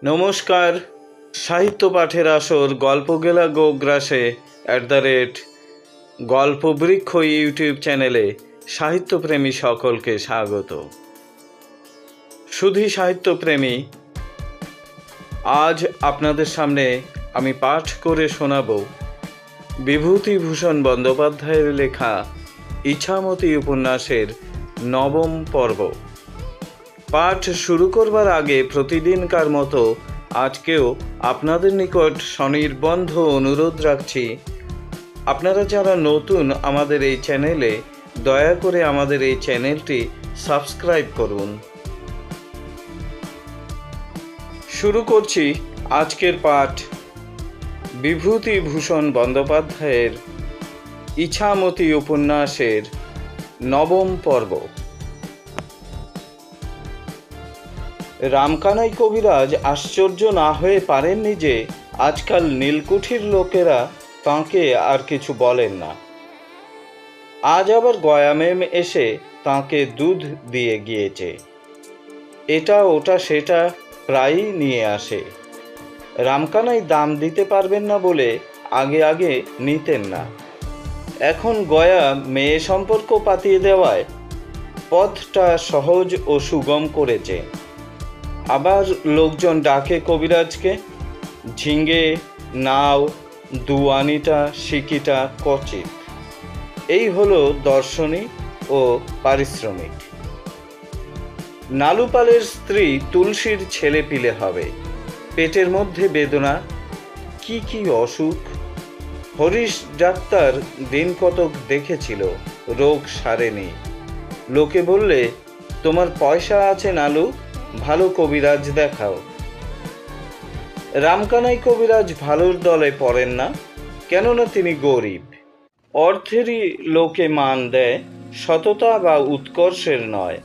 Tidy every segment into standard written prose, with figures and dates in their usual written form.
নমস্কার। সাহিত্য পাঠের আসর গল্পগেলা গোগ্রাসে @গল্পবৃক্ষ ইউটিউব চ্যানেলে সাহিত্যপ্রেমী সকলকে স্বাগত। শুধু সাহিত্যপ্রেমী, আজ আপনাদের সামনে আমি পাঠ করে শোনাব বিভূতিভূষণ বন্দ্যোপাধ্যায়ের লেখা ইছামতি উপন্যাসের ৯ম পর্ব। পাঠ শুরু করবার আগে প্রতিদিনকার মতো আজকেও আপনাদের নিকট স্বনির্বন্ধ অনুরোধ রাখছি, আপনারা যারা নতুন আমাদের এই চ্যানেলে, দয়া করে আমাদের এই চ্যানেলটি সাবস্ক্রাইব করুন। শুরু করছি আজকের পাঠ বিভূতিভূষণ বন্দ্যোপাধ্যায়ের ইছামতি উপন্যাসের ৯ম পর্ব। রামকানাই কবিরাজ আশ্চর্য না হয়ে পারেননি যে আজকাল নীলকুঠির লোকেরা তাঁকে আর কিছু বলেন না। আজ আবার গয়া ম্যাম এসে তাঁকে দুধ দিয়ে গিয়েছে। এটা ওটা সেটা প্রায়ই নিয়ে আসে। রামকানাই দাম দিতে পারবেন না বলে আগে আগে নিতেন না। এখন গয়া মেয়ে সম্পর্ক পাতিয়ে দেওয়ায় পথটা সহজ ও সুগম করেছে। আবার লোকজন ডাকে কবিরাজকে। ঝিঙ্গে, নাও, দুয়ানিটা, সিকিটা কচিত। এই হলো দর্শনী ও পারিশ্রমিক। নালুপালের স্ত্রী তুলসীর ছেলে পিলে হবে। পেটের মধ্যে বেদনা, কি কি অসুখ। হরিশ ডাক্তার দিন কতক দেখেছিল, রোগ সারেনি। লোকে বললে, তোমার পয়সা আছে নালু, ভালো কবিরাজ দেখাও। রামকানাই কবিরাজ ভালোর দলে পড়েন না, কেননা তিনি গরিব। অর্থেরই লোকে মান দেয়, সততা বা উৎকর্ষের নয়।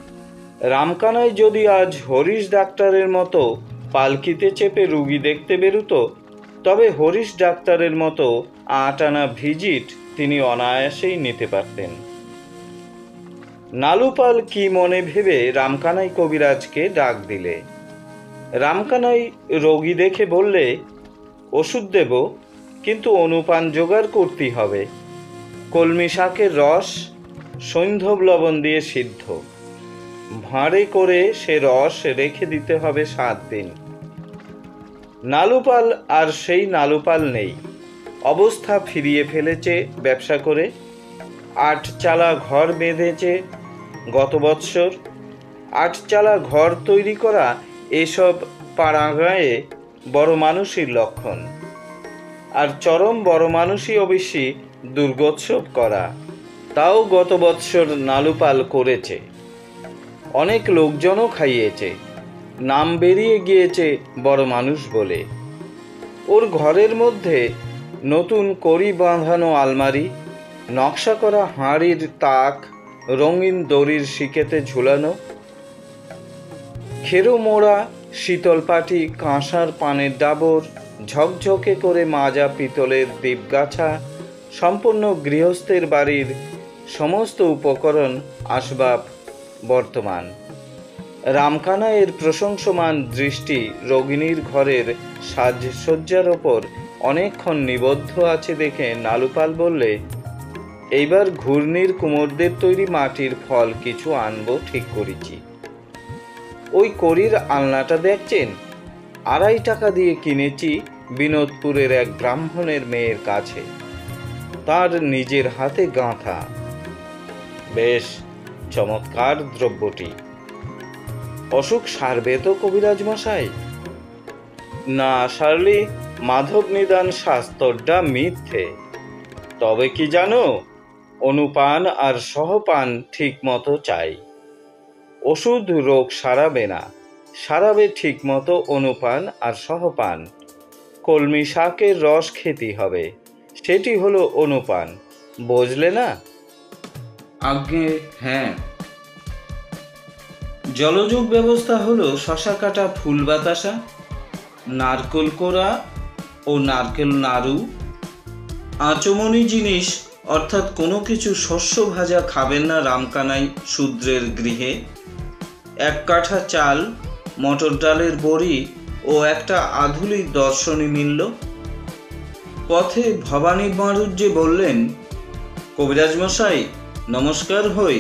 রামকানাই যদি আজ হরিশ ডাক্তারের মতো পালকিতে চেপে রুগী দেখতে বেরুতো, তবে হরিশ ডাক্তারের মতো ৮ আনা ভিজিট তিনি অনায়াসেই নিতে পারতেন। নালুপাল কি মনে ভেবে রামকানাই কবিরাজকে ডাক দিলে। রামকানাই রোগী দেখে বললে, ওষুধ দেব, কিন্তু অনুপান জোগাড় করতে হবে। কলমি শাকের রস সৈন্ধব লবণ দিয়ে সিদ্ধ, ভাঁড়ে করে সে রস রেখে দিতে হবে ৭ দিন। নালুপাল আর সেই নালুপাল নেই। অবস্থা ফিরিয়ে ফেলেছে ব্যবসা করে। ৮ চালা ঘর বেঁধেছে গত বৎসর। ৮ চালা ঘর তৈরি করা এসব পাড়াগাঁয়ে বড় মানুষের লক্ষণ। আর চরম বড় মানুষই অবশ্যই দুর্গোৎসব করা। তাও গত বৎসর নালুপাল করেছে। অনেক লোকজনও খাইয়েছে। নাম বেরিয়ে গিয়েছে বড় মানুষ বলে। ওর ঘরের মধ্যে নতুন কড়ি বাঁধানো আলমারি, নকশা করা হাঁড়ির তাক, রঙিন দড়ির শিকেতে ঝুলানো, খেরো মোড়া শীতল পাটি, কাঁসার পানের ডাবর, ঝকঝকে করে মাজা পিতলের দীপগাছা, সম্পূর্ণ গৃহস্থের বাড়ির সমস্ত উপকরণ আসবাব বর্তমান। রামকানাইয়ের প্রশংসমান দৃষ্টি রোগিণীর ঘরের সাজসজ্জার ওপর অনেকক্ষণ নিবদ্ধ আছে দেখে নালুপাল বললে, এইবার ঘূর্ণির কুমোরদের তৈরি মাটির ফল কিছু আনবো ঠিক করেছি। ওই কড়ির আলনাটা দেখছেন, ২.৫ টাকা দিয়ে কিনেছি বিনোদপুরের এক ব্রাহ্মণের মেয়ের কাছে। তার নিজের হাতে গাঁথা। বেশ চমৎকার দ্রব্যটি। অসুখ সারবে তো কবিরাজ মশাই? না সারলে মাধব নিদান শাস্ত্রটা মিথ্যে। তবে কি জানো, অনুপান আর সহপান ঠিক মতো চাই। ওষুধ রোগ সারাবে না, সারাবে ঠিক মতো অনুপান আর সহপান। কলমি শাকের রস খেতে হবে, সেটি হলো অনুপান, বুঝলে না? আজ্ঞে হ্যাঁ। জলযোগ ব্যবস্থা হলো শশা কাটা, ফুল বাতাসা, নারকেল কোড়া ও নারকেল নাড়ু। আচমনি জিনিস অর্থাৎ কোনো কিছু শস্য ভাজা খাবেন না রামকানাই শূদ্রের গৃহে। ১ কাঠা চাল, মটর ডালের বড়ি ও একটা আধুলিক দর্শনী মিলল। পথে ভবানী বাঁড়ুজ্যে বললেন, কবিরাজ মশাই, নমস্কার হই।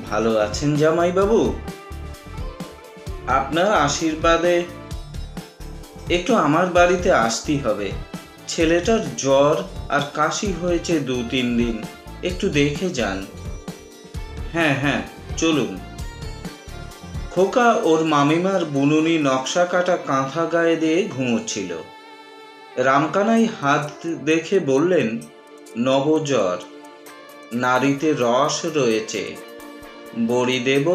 ভালো আছেন জামাইবাবু? আপনার আশীর্বাদে একটু আমার বাড়িতে আসতেই হবে। ছেলেটার জ্বর আর কাশি হয়েছে 2-3 দিন, একটু দেখে যান। হ্যাঁ হ্যাঁ, চলুন। খোকা ওর মামিমার বুনুনি নকশা কাটা কাঁথা গায়ে দিয়ে ঘুমোচ্ছিল। রামকানাই হাত দেখে বললেন, নবজ্বর, নাড়িতে রস রয়েছে, বড়ি দেব,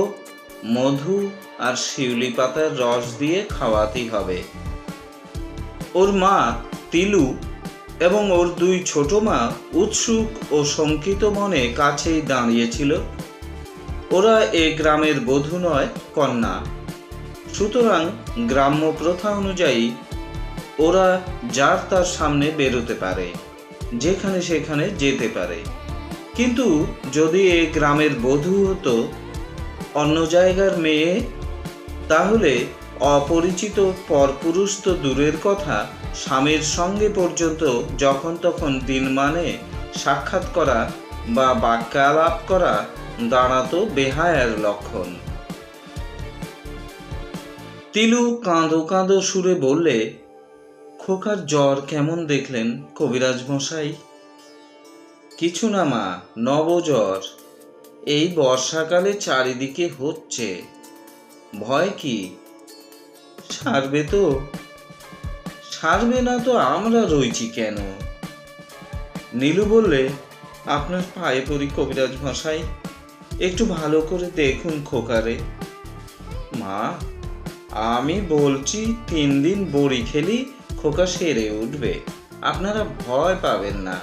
মধু আর শিউলি পাতার রস দিয়ে খাওয়াতেই হবে। ওর মা তিলু এবং ওর 2 ছোট মা উৎসুক ও শঙ্কিত মনে কাছেই দাঁড়িয়েছিল। ওরা এ গ্রামের বধূ নয়, কন্যা। সুতরাং গ্রাম্য প্রথা অনুযায়ী ওরা যার তার সামনে বেরোতে পারে, যেখানে সেখানে যেতে পারে। কিন্তু যদি এ গ্রামের বধূ হতো অন্য জায়গার মেয়ে, তাহলে অপরিচিত পরপুরুষ তো দূরের কথা, স্বামীর সঙ্গে পর্যন্ত যখন তখন দিনমানে সাক্ষাৎ করা বা বাক্যালাপ করা দাঁড়াতো বেহায়ার লক্ষণ। তিলু কাঁদো কাঁদো সুরে বললে, খোকার জ্বর কেমন দেখলেন কবিরাজ মশাই? কিছু না মা, নবজ্বর। এই বর্ষাকালে চারিদিকে হচ্ছে, ভয় কি? সারবে তো? সারবে না তো আমরা রইছি কেন? নীলু বললে, আপনার পায়ে পড়ি কবিরাজ মশাই, একটু ভালো করে দেখুন খোকারে। মা, আমি বলছি 3 দিন বড়ি খেলি খোকা সেরে উঠবে, আপনারা ভয় পাবেন না।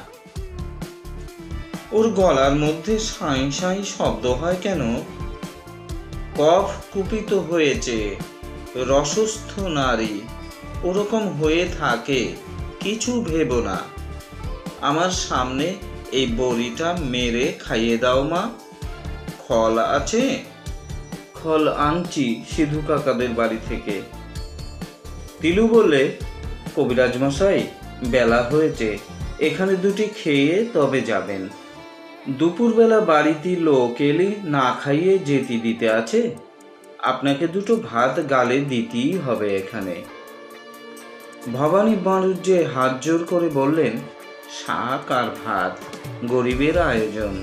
ওর গলার মধ্যে সাঁই সাঁই শব্দ হয় কেন? কফ কুপিত হয়েছে, রসস্থ নারী, ওরকম হয়ে থাকে, কিছু ভেবো না। আমার সামনে এই বড়িটা মেরে খাইয়ে দাও মা। খল আছে? খল আনছি সিধু কাকাদের বাড়ি থেকে। তিলু বললে, কবিরাজ মশাই, বেলা হয়েছে, এখানে 2টি খেয়ে তবে যাবেন। দুপুরবেলা বাড়িতে লোক এলে না খাইয়ে যেতে দিতে আছে, আপনাকে 2টো ভাত গালে দিতেই হবে এখানে। ভবানী বাঁড়ুজ্যে হাত জোর করে বললেন, শাক আর ভাত, গরিবের আয়োজন।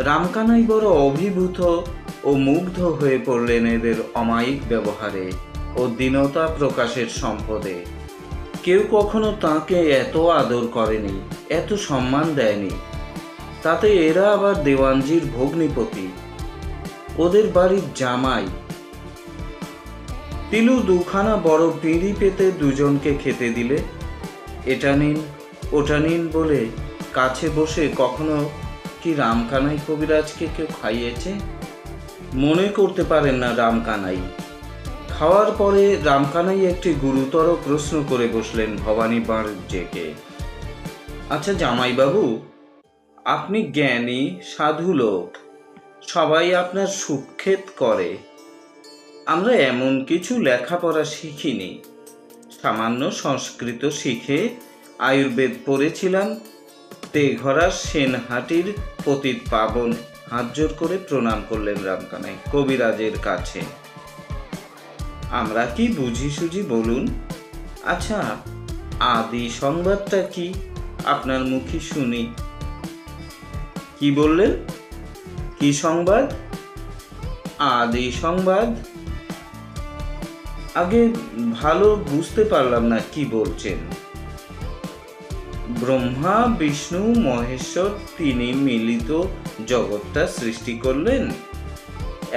রামকানাই বড় অভিভূত ও মুগ্ধ হয়ে পড়লেন এদের অমায়িক ব্যবহারে ও দীনতা প্রকাশের সম্পদে। কেউ কখনো তাঁকে এত আদর করেনি, এত সম্মান দেয়নি। তাতে এরা আবার দেওয়ানজির ভগ্নিপতি, ওদের বাড়ির জামাই। তিলু 2খানা বড় পিঁড়ি পেতে দুজনকে খেতে দিলে। এটা নিন ওটা নিন বলে কাছে বসে কখনো কি রামকানাই কবিরাজকে কেউ খাইয়েছে? মনে করতে পারেন না রামকানাই। খাওয়ার পরে রামকানাই একটি গুরুতর প্রশ্ন করে বসলেন ভবানী বাঁড়ুজ্যেকে, আচ্ছা জামাইবাবু, আপনি জ্ঞানী সাধু লোক, সবাই আপনার সুক্ষেপ করে। আমরা এমন কিছু লেখাপড়া শিখিনি, সামান্য সংস্কৃত শিখে আয়ুর্বেদ পড়েছিলাম। তেঘরা সেনহাটির পতিত পাবন হাত জোর করে প্রণাম করলেন রামকানাই কবিরাজের কাছে। আমরা কি বুঝি সুঝি বলুন? আচ্ছা, আদি সংবাদটা কি আপনার মুখে শুনি। কি বললেন? কি সংবাদ? আদি সংবাদ? আগে ভালো বুঝতে পারলাম না কি বলছেন। ব্রহ্মা বিষ্ণু মহেশ্বর 3 মিলিত জগৎটা সৃষ্টি করলেন।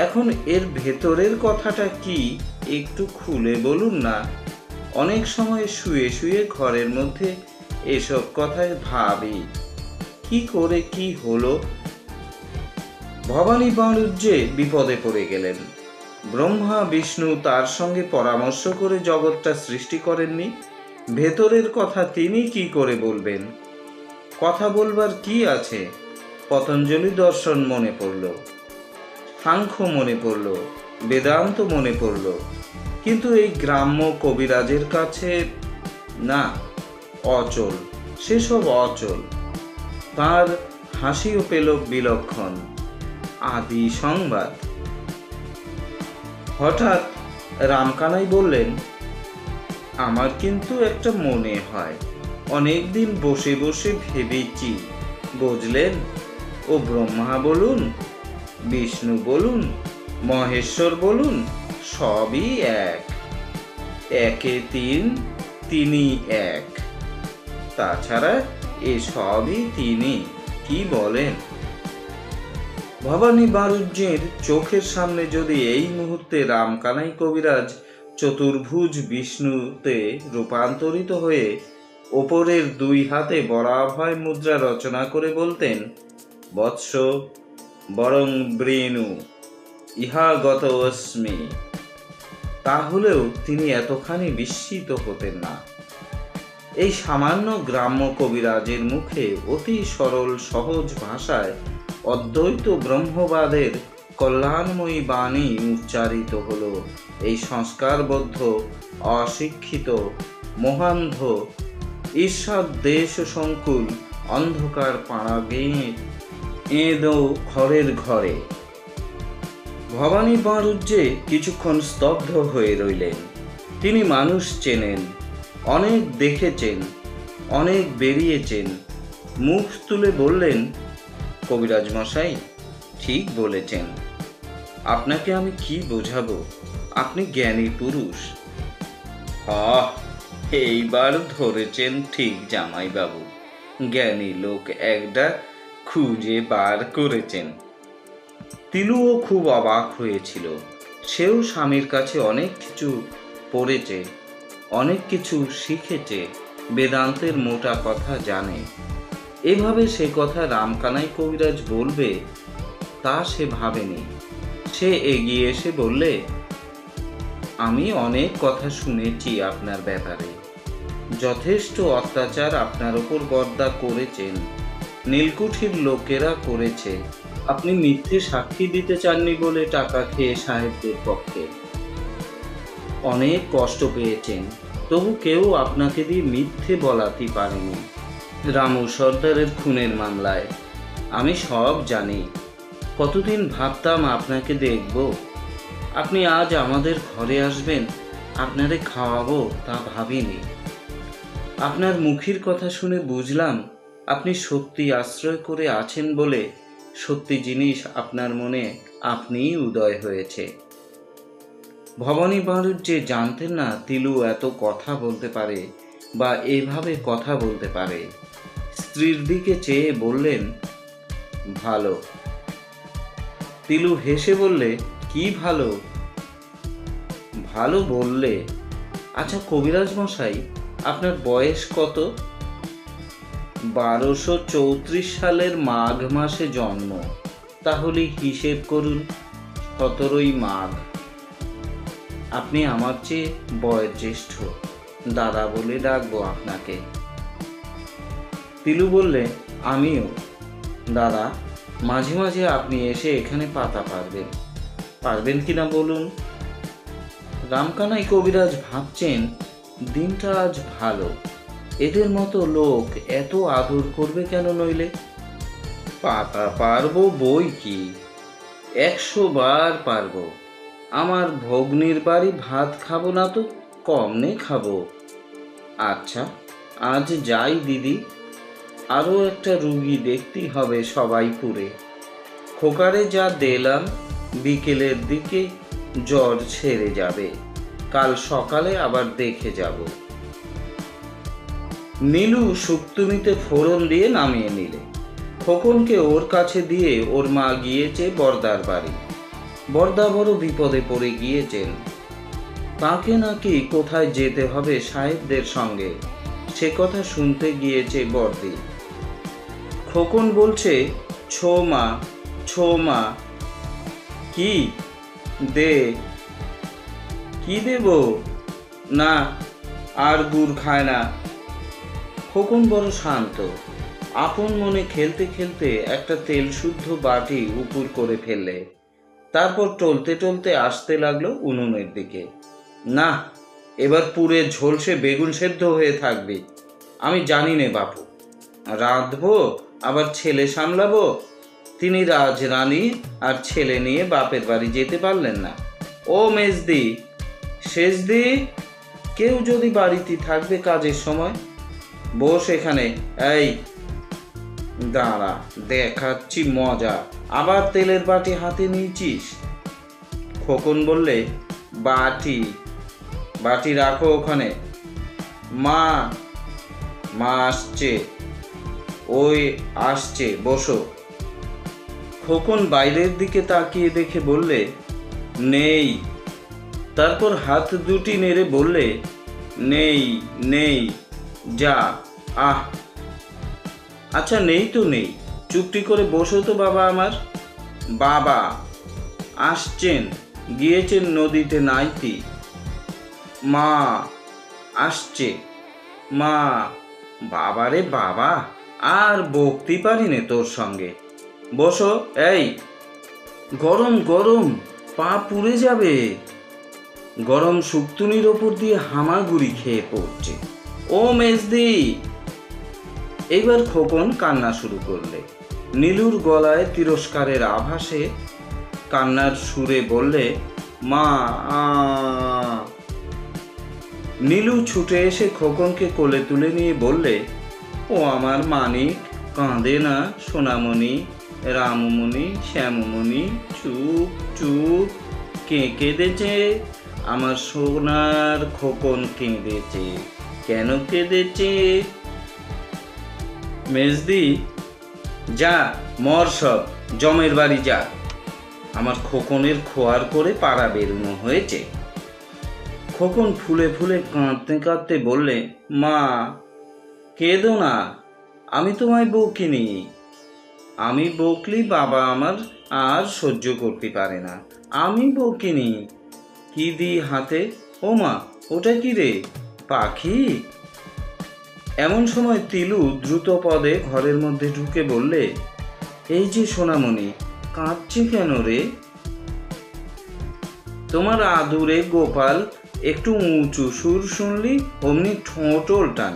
এখন এর ভেতরের কথাটা কি একটু খুলে বলুন না। অনেক সময় শুয়ে শুয়ে ঘরের মধ্যে এসব কথায় ভাবি, কি করে কি হলো। ভবানী বাঁড়ুজ্যে বিপদে পড়ে গেলেন। ব্রহ্মা বিষ্ণু তার সঙ্গে পরামর্শ করে জগৎটা সৃষ্টি করেননি, ভেতরের কথা তিনি কি করে বলবেন? কথা বলবার কি আছে? পতঞ্জলি দর্শন মনে পড়ল, সাংখ্য মনে পড়ল, বেদান্ত মনে পড়ল, কিন্তু এই গ্রাম্য কবিরাজের কাছে না, অচল, সেসব অচল। তার হাসিও পেল বিলক্ষণ। আদি সংবাদ। হঠাৎ রামকানাই বললেন, আমার কিন্তু একটা মনে হয়, অনেকদিন বসে বসে ভেবেছি, বুঝলেন, ও ব্রহ্মা বলুন, বিষ্ণু বলুন, মহেশ্বর বলুন, সবই এক। একে তিন, তিনি এক। তাছাড়া এসবই তিনি, কি বলেন? ভবানী বাড়ুজ্যের চোখের সামনে যদি এই মুহূর্তে রামকানাই কবিরাজ চতুর্ভুজ বিষ্ণুতে রূপান্তরিত হয়ে ওপরের দুই হাতে বরাভয় মুদ্রা রচনা করে বলতেন, বৎস বরং বৃণু ইহা গত অস্মি, তাহলেও তিনি এতখানি বিস্মিত হতেন না। এই সামান্য গ্রাম্য কবিরাজের মুখে অতি সরল সহজ ভাষায় অদ্বৈত ব্রহ্মবাদের কল্যাণময়ী বাণী উচ্চারিত হল। এই সংস্কারবদ্ধ অশিক্ষিত মোহান্ধ ঈর্ষাদ দেশ সংকুল অন্ধকার পাড়া গেয়ে এঁদো ঘরের ঘরে। ভবানী বাড়ুজ্যে কিছুক্ষণ স্তব্ধ হয়ে রইলেন। তিনি মানুষ চেনেন, অনেক দেখেছেন, অনেক বেরিয়েছেন। মুখ তুলে বললেন, কবিরাজ মশাই, ঠিক বলেছেন। আপনাকে আমি কি বোঝাবো, আপনি জ্ঞানী পুরুষ। এইবার ধরেছেন ঠিক জামাইবাবু, জ্ঞানী লোক একটা খুঁজে বার করেছেন। তিলুও খুব অবাক হয়েছিল। সেও স্বামীর কাছে অনেক কিছু পড়েছে, অনেক কিছু শিখেছে, বেদান্তের মোটা কথা জানে। এভাবে সে কথা রামকানাই কবিরাজ বলবে তা সে ভাবেনি। সে এগিয়ে এসে বললে, আমি অনেক কথা শুনেছি আপনার ব্যাপারে। যথেষ্ট অত্যাচার আপনার ওপর গর্দা করেছেন, নীলকুঠির লোকেরা করেছে। আপনি মিথ্যে সাক্ষী দিতে চাননি বলে টাকা খেয়ে সাহেবদের পক্ষে অনেক কষ্ট পেয়েছেন, তবু কেউ আপনাকে দিয়ে মিথ্যে বলাতে পারেনি। রামু সর্দারের খুনের মামলায় আমি সব জানি। কতদিন ভাবতাম আপনাকে দেখব, আপনি আজ আমাদের ঘরে আসবেন, আপনারে খাওয়াবো তা ভাবিনি। আপনার মুখের কথা শুনে বুঝলাম আপনি সত্যি আশ্রয় করে আছেন বলে সত্যি জিনিস আপনার মনে আপনিই উদয় হয়েছে। ভবানী বাড়ুজ্যে জানতেন না তিলু এত কথা বলতে পারে বা এভাবে কথা বলতে পারে। স্ত্রীর দিকে চেয়ে বললেন, ভালো। তিলু হেসে বললে, কি ভালো? ভালো বললে। আচ্ছা কবিরাজ মশাই, আপনার বয়স কত? 1234 সালের মাঘ মাসে জন্ম। তাহলে হিসেব করুন, 17ই মাঘ। আপনি আমার চেয়ে বয়োজ্যেষ্ঠ, দাদা বলে ডাকবো আপনাকে। তিলু বললে, আমিও। দাদা, মাঝে মাঝে আপনি এসে এখানে পাতা পারবেন কিনা বলুন। রামকানাই কবিরাজ ভাবছেন, দিনটা আজ ভালো, এদের মতো লোক এত আদর করবে কেন নইলে। পাতা পারবো বই কি, 100 বার পারবো। আমার ভগ্নির বাড়ি ভাত খাবো না তো কমনে খাবো। আচ্ছা আজ যাই দিদি, আরও একটা রুগী দেখতেই হবে সবাইপুরে। খোকারে যা দিলাম বিকেলের দিকে জ্বর ছেড়ে যাবে, কাল সকালে আবার দেখে যাব। নীলু শুক্তুমিতে ফোড়ন দিয়ে নামিয়ে নিলে। খোকনকে ওর কাছে দিয়ে ওর মা গিয়েছে বর্দার বাড়ি। বর্দা বড় বিপদে পড়ে গিয়েছেন। তাকে নাকি কোথায় যেতে হবে সাহেবদের সঙ্গে, সে কথা শুনতে গিয়েছে বর্দি। খোকন বলছে, ছো মা। কি দে? কি দেব? না, আর গুড় খায় না। খোকন বড় শান্ত, আপন মনে খেলতে খেলতে একটা তেল শুদ্ধ বাটি উপুর করে ফেললে। তারপর টলতে টলতে আসতে লাগলো উনুনের দিকে। না, এবার পুরে ঝলসে বেগুন সেদ্ধ হয়ে থাকবে। আমি জানি নে বাপু, রাঁধবো আবার ছেলে সামলাবো। তিনি রাজরানী আর ছেলে নিয়ে বাপের বাড়ি যেতে পারলেন না। ও মেজদি, শেষদি, কেউ যদি বাড়িতে থাকবে কাজের সময়, বস এখানে। এই দাঁড়া, দেখাচ্ছি মজা। আবার তেলের বাটি হাতে নিয়েছিস? খোকন বললে, বাটি বাটি রাখো ওখানে। মা, মা আসছে, ওই আসছে, বসো। খোকন বাইরের দিকে তাকিয়ে দেখে বললে, নেই। তারপর হাত দুটি নেড়ে বললে, নেই নেই, যা। আহ, আচ্ছা নেই তো নেই, চুপটি করে বসো তো বাবা আমার। বাবা আসছেন, গিয়েছেন নদীতে নাইতে। মা আসছে। মা, বাবারে বাবা, আর বকতে পারি নে তোর সঙ্গে। বসো। এই গরম গরম, পা পুড়ে যাবে। গরম শুক্তুনির ওপর দিয়ে হামাগুড়ি খেয়ে পড়ছে। ও মেজদি। এইবার খোকন কান্না শুরু করলে। নীলুর গলায় তিরস্কারের আভাসে কান্নার সুরে বললে, মা। নীলু ছুটে এসে খোকনকে কোলে তুলে নিয়ে বললে, ও আমার মানিক, কাঁদে না সোনামণি, রামমণি, শ্যামমণি, চুপ চুপ। কে কেঁদেছে? আমার সোনার খোকন কেঁদেছে। কেন কেঁদেছে? মেজদি, যা, মর সব, জমের বাড়ি যা। আমার খোকনের খোয়ার করে পাড়া বেরোনো হয়েছে। খোকন ফুলে ফুলে কাঁদতে কাঁদতে বললে, মা কেঁদো না, আমি তোমায় বকিনি। আমি বকলি বাবা আমার আর সহ্য করতে পারে না। আমি বকিনি। কি দি হাতে? ও মা, ওটা কি রে? পাখি? এমন সময় তিলু দ্রুত পদে ঘরের মধ্যে ঢুকে বললে, এই যে সোনামণি, কাঁদছে কেন রে? তোমার আদুরে গোপাল একটু উঁচু সুর শুনলি অমনি ঠোঁট ওল্টান,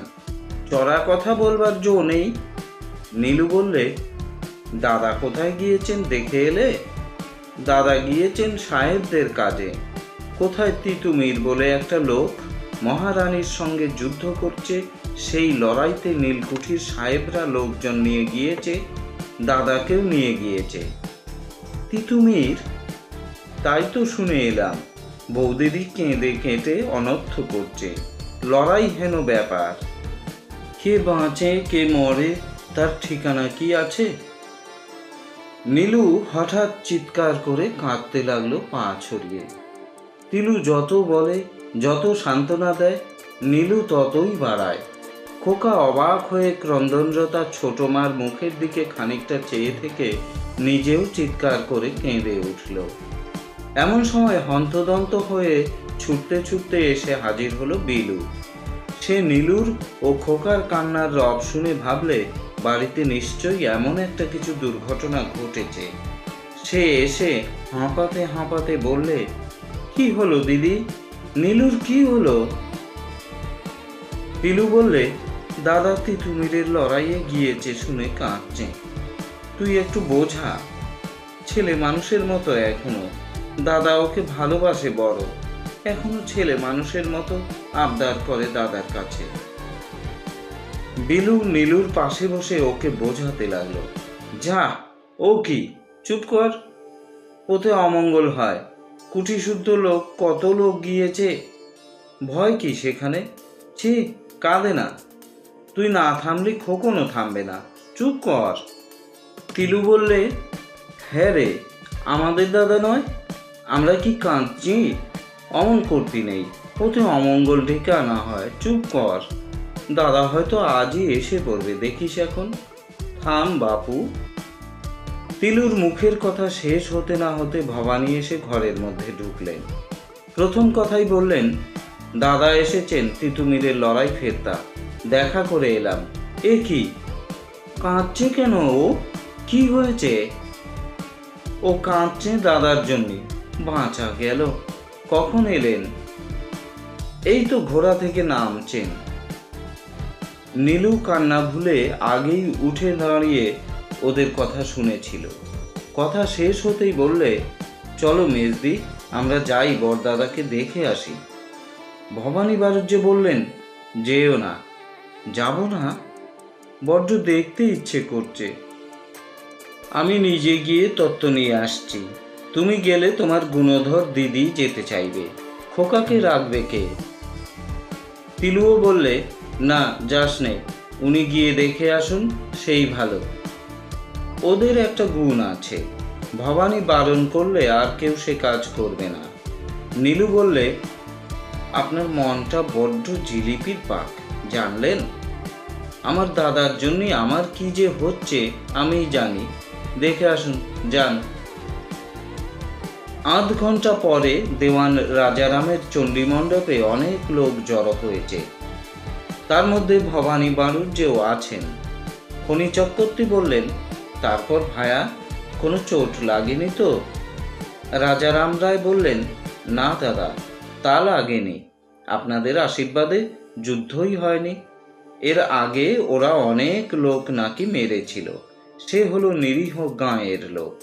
চড়া কথা বলবার জো নেই। নীলু বললে, দাদা কোথায় গিয়েছেন দেখে এলে? দাদা গিয়েছেন সাহেবদের কাজে। কোথায় তিতুমির বলে একটা লোক মহারানীর সঙ্গে যুদ্ধ করছে, সেই লড়াইতে নীলকুঠির সাহেবরা লোকজন নিয়ে গিয়েছে, দাদাকেও নিয়ে গিয়েছে। তিতুমির? তাই তো শুনে এলাম। বৌদিদি কেঁদে কেটে অনর্থ করছে। লড়াই হেন ব্যাপার। কে বাঁচে কে মরে তার ঠিকানা কি আছে? নীলু হঠাৎ চিৎকার করে কাঁদতে লাগলো পা ছড়িয়ে। তিলু যত বলে, যত সান্ত্বনা দেয়, নীলু ততই বাড়ায়। খোকা অবাক হয়ে ক্রন্দনরতা ছোট মার মুখের দিকে খানিকটা চেয়ে থেকে নিজেও চিৎকার করে কেঁদে উঠল। এমন সময় হন্তদন্ত হয়ে ছুটতে ছুটতে এসে হাজির হলো বিলু। সে নীলুর ও খোকার কান্নার রব শুনে ভাবলে বাড়িতে নিশ্চয়ই এমন একটা কিছু দুর্ঘটনা ঘটেছে। সে এসে হাঁপাতে হাঁপাতে বললে, কি হলো দিদি? নীলুর কি হলো? বিলু বললে, দাদা তিতুমিরের লড়াইয়ে গিয়েছে শুনে কাঁদছে। তুই একটু বোঝা, ছেলে মানুষের মতো এখনো। দাদা ওকে ভালোবাসে বড়, এখনো ছেলে মানুষের মতো আবদার করে দাদার কাছে। বিলু নীলুর পাশে বসে ওকে বোঝাতে লাগলো, যা, ও কি, চুপ কর। ওতে অমঙ্গল হয়। কুটিশুদ্ধ লোক কত লোক গিয়েছে, ভয় কি সেখানে? ছি, কাঁদে না। তুই না থামলি খোকনও থামবে না, চুপ কর। তিলু বললে, হ্যাঁ রে, আমাদের দাদা নয়, আমরা কি কাঁদছি? অমন করতে নেই, ওতে অমঙ্গল ডেকে আনা হয়, চুপ কর। দাদা হয়তো আজই এসে পড়বে, দেখিস এখন। থাম বাপু। তিলুর মুখের কথা শেষ হতে না হতে ভবানী এসে ঘরের মধ্যে ঢুকলেন। প্রথম কথাই বললেন, দাদা এসেছেন তিতুমিরের লড়াই ফেরতা, দেখা করে এলাম। এ কি, কাঁদছে কেন ও? কি হয়েছে? ও কাঁদছে দাদার জন্যে। বাঁচা গেল। কখন এলেন? এই তো ঘোড়া থেকে নামছেন। নীলু কান্না ভুলে আগেই উঠে দাঁড়িয়ে ওদের কথা শুনেছিল। কথা শেষ হতেই বললে, চলো মেজদি, আমরা যাই বড়দাদাকে দেখে আসি। ভবানী বাড়ুজ্যে বললেন, যেও না। যাব না? বড্ড দেখতে ইচ্ছে করছে। আমি নিজে গিয়ে তত্ত্ব নিয়ে আসছি। তুমি গেলে তোমার গুণধর দিদি যেতে চাইবে, খোকাকে রাখবে কে? তিলুও বললে, না যাস নে, উনি গিয়ে দেখে আসুন, সেই ভালো। ওদের একটা গুণ আছে, ভবানী বারণ করলে আর কেউ সে কাজ করবে না। নীলু বললে, আপনার মনটা বড্ড জিলিপির পাক, জানলেন? আমার দাদার জন্যই আমার কি যে হচ্ছে আমিই জানি। দেখে আসুন, যান। আধ ঘন্টা পরে দেওয়ান রাজারামের চণ্ডীমণ্ডপে অনেক লোক জড়ো হয়েছে। তার মধ্যে ভবানী বাড়ুজ্যেও আছেন। খনি চক্রবর্তী বললেন, তারপর ভায়া, কোনো চোট লাগেনি তো? রাজারাম রায় বললেন, না দাদা, তা লাগেনি। আপনাদের আশীর্বাদে যুদ্ধই হয়নি। এর আগে ওরা অনেক লোক নাকি মেরেছিল, সে হলো নিরীহ গাঁয়ের লোক।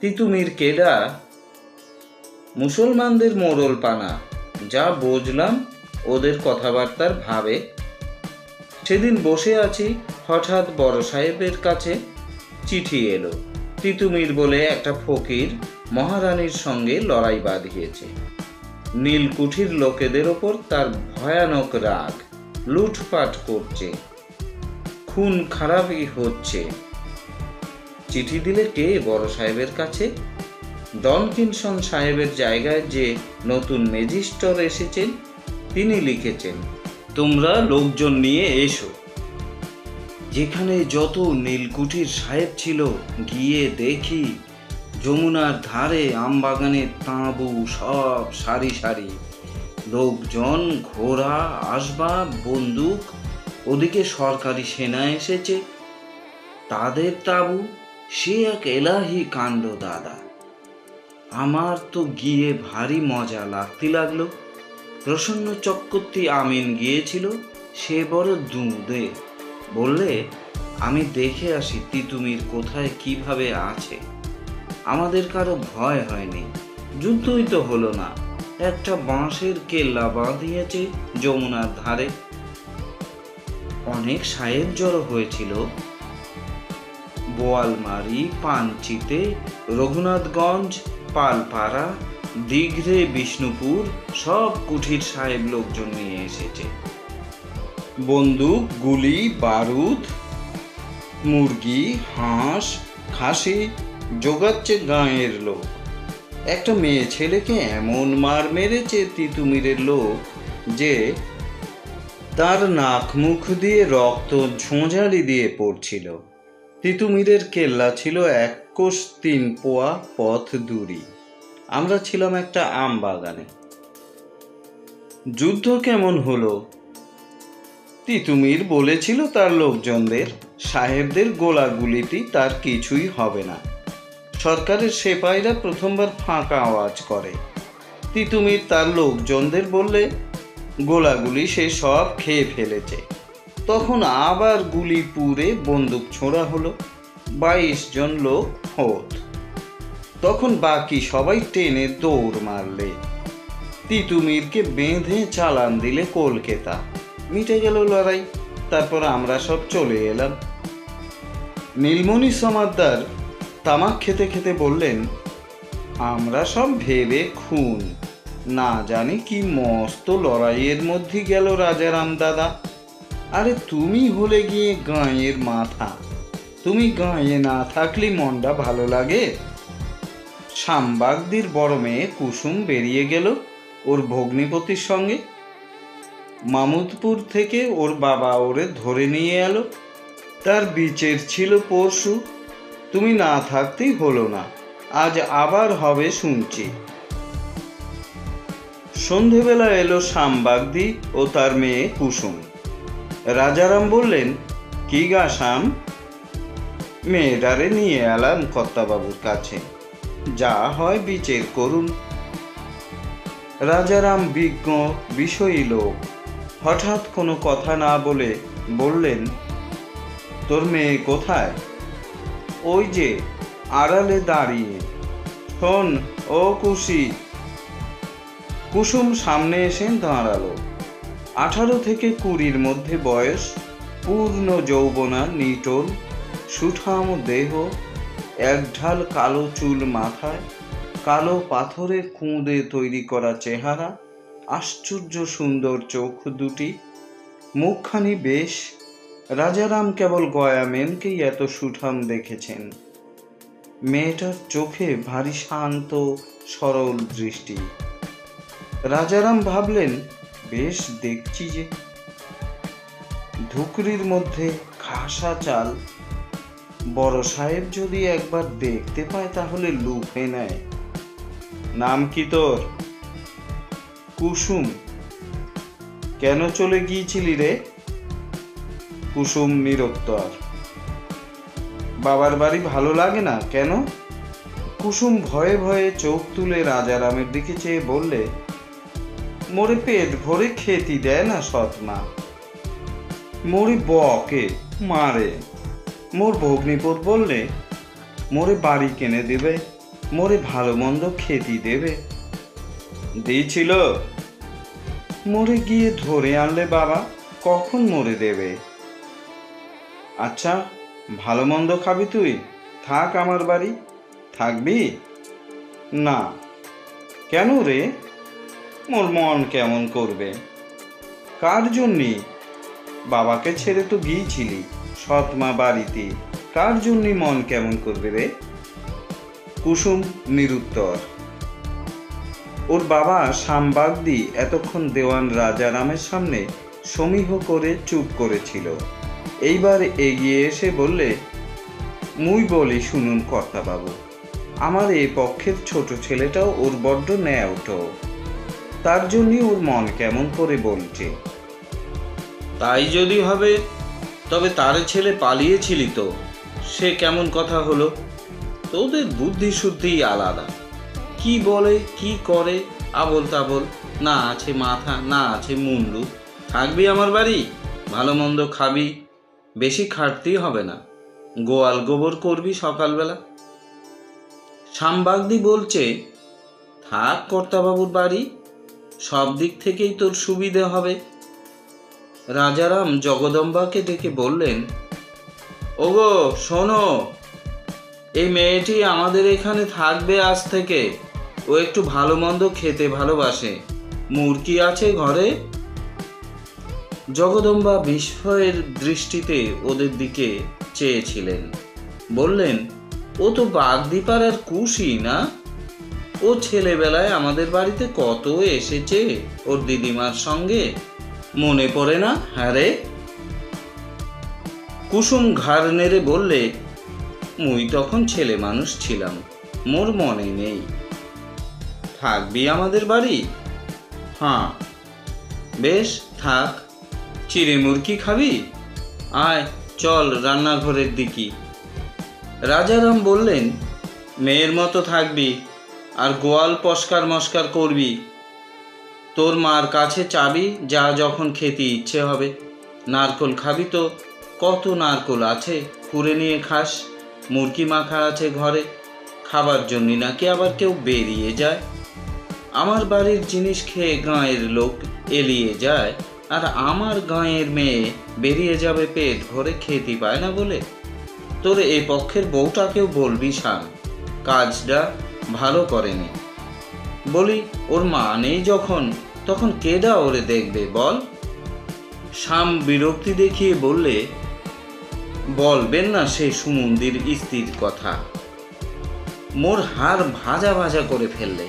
তিতুমির কেডা? মুসলমানদের মোড়ল পানা, যা বুঝলাম ওদের কথাবার্তার ভাবে। সেদিন বসে আছি, হঠাৎ বড় সাহেবের কাছে চিঠি এলো। তিতুমির বলে একটা ফকির মহারানীর সঙ্গে লড়াই বাঁধিয়েছে। নীলকুঠির লোকেদের ওপর তার ভয়ানক রাগ, লুটপাট করছে, খুন খারাপই হচ্ছে। চিঠি দিলে কে বড় সাহেবের কাছে? ডনকিনসন সাহেবের জায়গায় যে নতুন ম্যাজিস্ট্রেট এসেছেন, তিনি লিখেছেন, তোমরা লোকজন নিয়ে এসো। যেখানে যত নীলকুঠির সাহেব ছিল গিয়ে দেখি যমুনার ধারে আমবাগানের তাঁবু সব সারি সারি, লোকজন, ঘোড়া, আসবাব, বন্দুক। ওদিকে সরকারি সেনা এসেছে, তাদের তাঁবু, সে এক এলাহি কাণ্ড দাদা। আমার তো গিয়ে ভারী মজা লাগতে লাগলো। প্রসন্ন চক্রবর্তী আমিন গিয়েছিল, সে বড় দুঁদে, বললে, আমি দেখে আসি তিতুমির কোথায় কিভাবে আছে। আমাদের কারো ভয় হয়নি, যুদ্ধই তো হলো না। একটা বাঁশের কেল্লা বাঁধিয়েছে যমুনার ধারে। অনেক সাহেব জড়ো হয়েছিল, বোয়ালমারি, পাঞ্চিতে, রঘুনাথগঞ্জ, পালপাড়া, দিঘরে, বিষ্ণুপুর, সব কুঠির সাহেব লোকজন নিয়ে এসেছে। বন্দুক, গুলি, বারুদ, মুরগি, হাঁস, খাসি জোগাচ্ছে গাঁয়ের লোক। একটা মেয়ে ছেলেকে এমন মার মেরেছে তিতুমিরের লোক যে তার নাক মুখ দিয়ে রক্ত ঝোঁঝালি দিয়ে পড়ছিল। তিতুমিরের কেল্লা ছিল 1 কোষ 3 পোয়া পথ দূরি। আমরা ছিলাম একটা আম বাগানে। যুদ্ধ কেমন হলো? তিতুমির বলেছিল তার লোকজনদের, সাহেবদের গোলাগুলিতে তার কিছুই হবে না। সরকারের সেপাইরা প্রথমবার ফাঁকা আওয়াজ করে। তিতুমির তার লোকজনদের বললে, গোলাগুলি সে সব খেয়ে ফেলেছে। তখন আবার গুলি পুড়ে বন্দুক ছোঁড়া হলো, 22 জন লোক হোত। তখন বাকি সবাই টেনে দৌড় মারলে। তিতুমিরকে বেঁধে চালান দিলে কলকাতা। মিটে গেল লড়াই। তারপর আমরা সব চলে এলাম। নীলমণি সমাদ্দার তামাক খেতে খেতে বললেন, আমরা সব ভেবে খুন, না জানি কি মস্ত লড়াইয়ের মধ্যে গেল রাজারাম দাদা। আরে তুমি হলে গিয়ে গাঁয়ের মাথা, তুমি গাঁয়ে না থাকলে মনটা ভালো লাগে? শামবাগদির বড় মেয়ে কুসুম বেরিয়ে গেল ওর ভগ্নিপতির সঙ্গে। মামুদপুর থেকে ওর বাবা ওরে ধরে নিয়ে এলো। তার বিচার ছিল পরশু, তুমি না থাকতেই হলো না। আজ আবার হবে শুনছি। সন্ধেবেলা এলো শামবাগদি ও তার মেয়ে কুসুম। রাজারাম বললেন, কি গা শাম? মেয়েটারে নিয়ে এলাম কর্তাবাবুর কাছে, যা হয় বিচার করুন। রাজারাম বিজ্ঞ বিষয়ী লোক, হঠাৎ কোনো কথা না বলে বললেন, তোর মেয়ে কোথায়? ওই যে আড়ালে দাঁড়িয়ে। শোন ও কুশি। কুসুম সামনে এসে দাঁড়ালো। 18 থেকে 20 মধ্যে বয়স, পূর্ণ যৌবনা, নিটোল সুঠাম দেহ, এক ঢাল কালো চুল মাথায়, কালো পাথরের খুঁদে তৈরি করা চেহারা, আশ্চর্য সুন্দর চোখ দুটি, মুখখানি বেশ। রাজারাম কেবল গয়া মেমকেই এত সুঠাম দেখেছেন। মেয়েটার চোখে ভারী শান্ত সরল দৃষ্টি। রাজারাম ভাবলেন, বেশ দেখছি যে। ধুকরির মধ্যে খাসা চাল, বড় সাহেব যদি একবার দেখতে পায় তাহলে লুফে নেয়। নাম কি তোর? কুসুম। কেন চলে গিয়েছিলি রে? কুসুম নিরুত্তর। বাবার বাড়ি ভালো লাগে না কেন? কুসুম ভয়ে ভয়ে চোখ তুলে রাজারামের দিকে চেয়ে বললে, মোরে পেট ভরে খেতে দেয় না সৎমা। মোরে বকে মারে। মোর ভগ্নিপতি বললে মোরে বাড়ি কিনে দেবে, মোরে ভালো মন্দ খেতে দেবে। দিয়েছিল? মোরে গিয়ে ধরে আনলে বাবা, কখন মোরে দেবে? আচ্ছা, ভালো মন্দ খাবি তুই? থাক আমার বাড়ি। থাকবি না? কেন রে? মোর মন কেমন করবে। কার জন্যে? বাবাকে ছেড়ে তো গিয়েছিলি সৎমা বাড়িতে, কার জন্যে মন কেমন করবে রে? কুসুম নিরুত্তর। ওর বাবা সামবাগদি এতক্ষণ দেওয়ান রাজারামের সামনে সমীহ করে চুপ করেছিল। এইবার এগিয়ে এসে বললে, মুই বলি শুনুন কর্তাবাবু, আমার এ পক্ষের ছোট ছেলেটাও ওর বড্ড ন্যায় ওঠো, তার জন্যই ওর মন কেমন করে বলছে। তাই যদি হবে তবে তার ছেলে পালিয়েছিলি তো, সে কেমন কথা হলো? তোদের বুদ্ধি শুদ্ধি আলাদা, কি বলে কি করে আবল তাবল, না আছে মাথা না আছে মুন্ডু। থাকবি আমার বাড়ি, ভালো মন্দ খাবি, বেশি খাটতেই হবে না, গোয়াল গোবর করবি সকালবেলা। সামবাগদি বলছে, থাক কর্তাবাবুর বাড়ি, সব দিক থেকেই তোর সুবিধে হবে। রাজারাম জগদম্বাকে ডেকে বললেন, ওগো শোনো, এই মেয়েটি আমাদের এখানে থাকবে আজ থেকে। ও একটু ভালো মন্দ খেতে ভালোবাসে। মুরগি আছে ঘরে? জগদম্বা বিস্ময়ের দৃষ্টিতে ওদের দিকে চেয়েছিলেন। বললেন, ও তো বাগদিপাড়ার কুশি না? ও ছেলেবেলায় আমাদের বাড়িতে কত এসেছে ওর দিদিমার সঙ্গে, মনে পড়ে না? হ্যাঁ রে। কুসুম ঘাড় নেড়ে বললে, মুই তখন ছেলে মানুষ ছিলাম, মোর মনে নেই। থাকবি আমাদের বাড়ি? হ্যাঁ। বেশ থাক। চিড়ে মুরগি খাবি? আয় চল রান্নাঘরের দিকে। রাজারাম বললেন, মেয়ের মতো থাকবি আর গোয়াল পস্কার মস্কার করবি। তোর মার কাছে চাবি, যা যখন খেতে ইচ্ছে হবে। নারকোল খাবি তো কত নারকোল আছে, কুড়ে নিয়ে খাস। মুরগি মাখা আছে ঘরে, খাবার জন্য নাকি আবার কেউ বেরিয়ে যায়। আমার বাড়ির জিনিস খেয়ে গাঁয়ের লোক এলিয়ে যায়, আর আমার গাঁয়ের মেয়ে বেরিয়ে যাবে পেট ভরে খেতে পায় না বলে। তোর এই পক্ষের বউটাকেও বলবি শাম, কাজটা ভালো করেনি। বলি, ওর মা নেই যখন, তখন কেডা ওরে দেখবে বল? শাম বিরক্তি দেখিয়ে বললে, বলবেন না সেই সুমন্দির স্ত্রীর কথা। মোর হাড় ভাজা ভাজা করে ফেললে।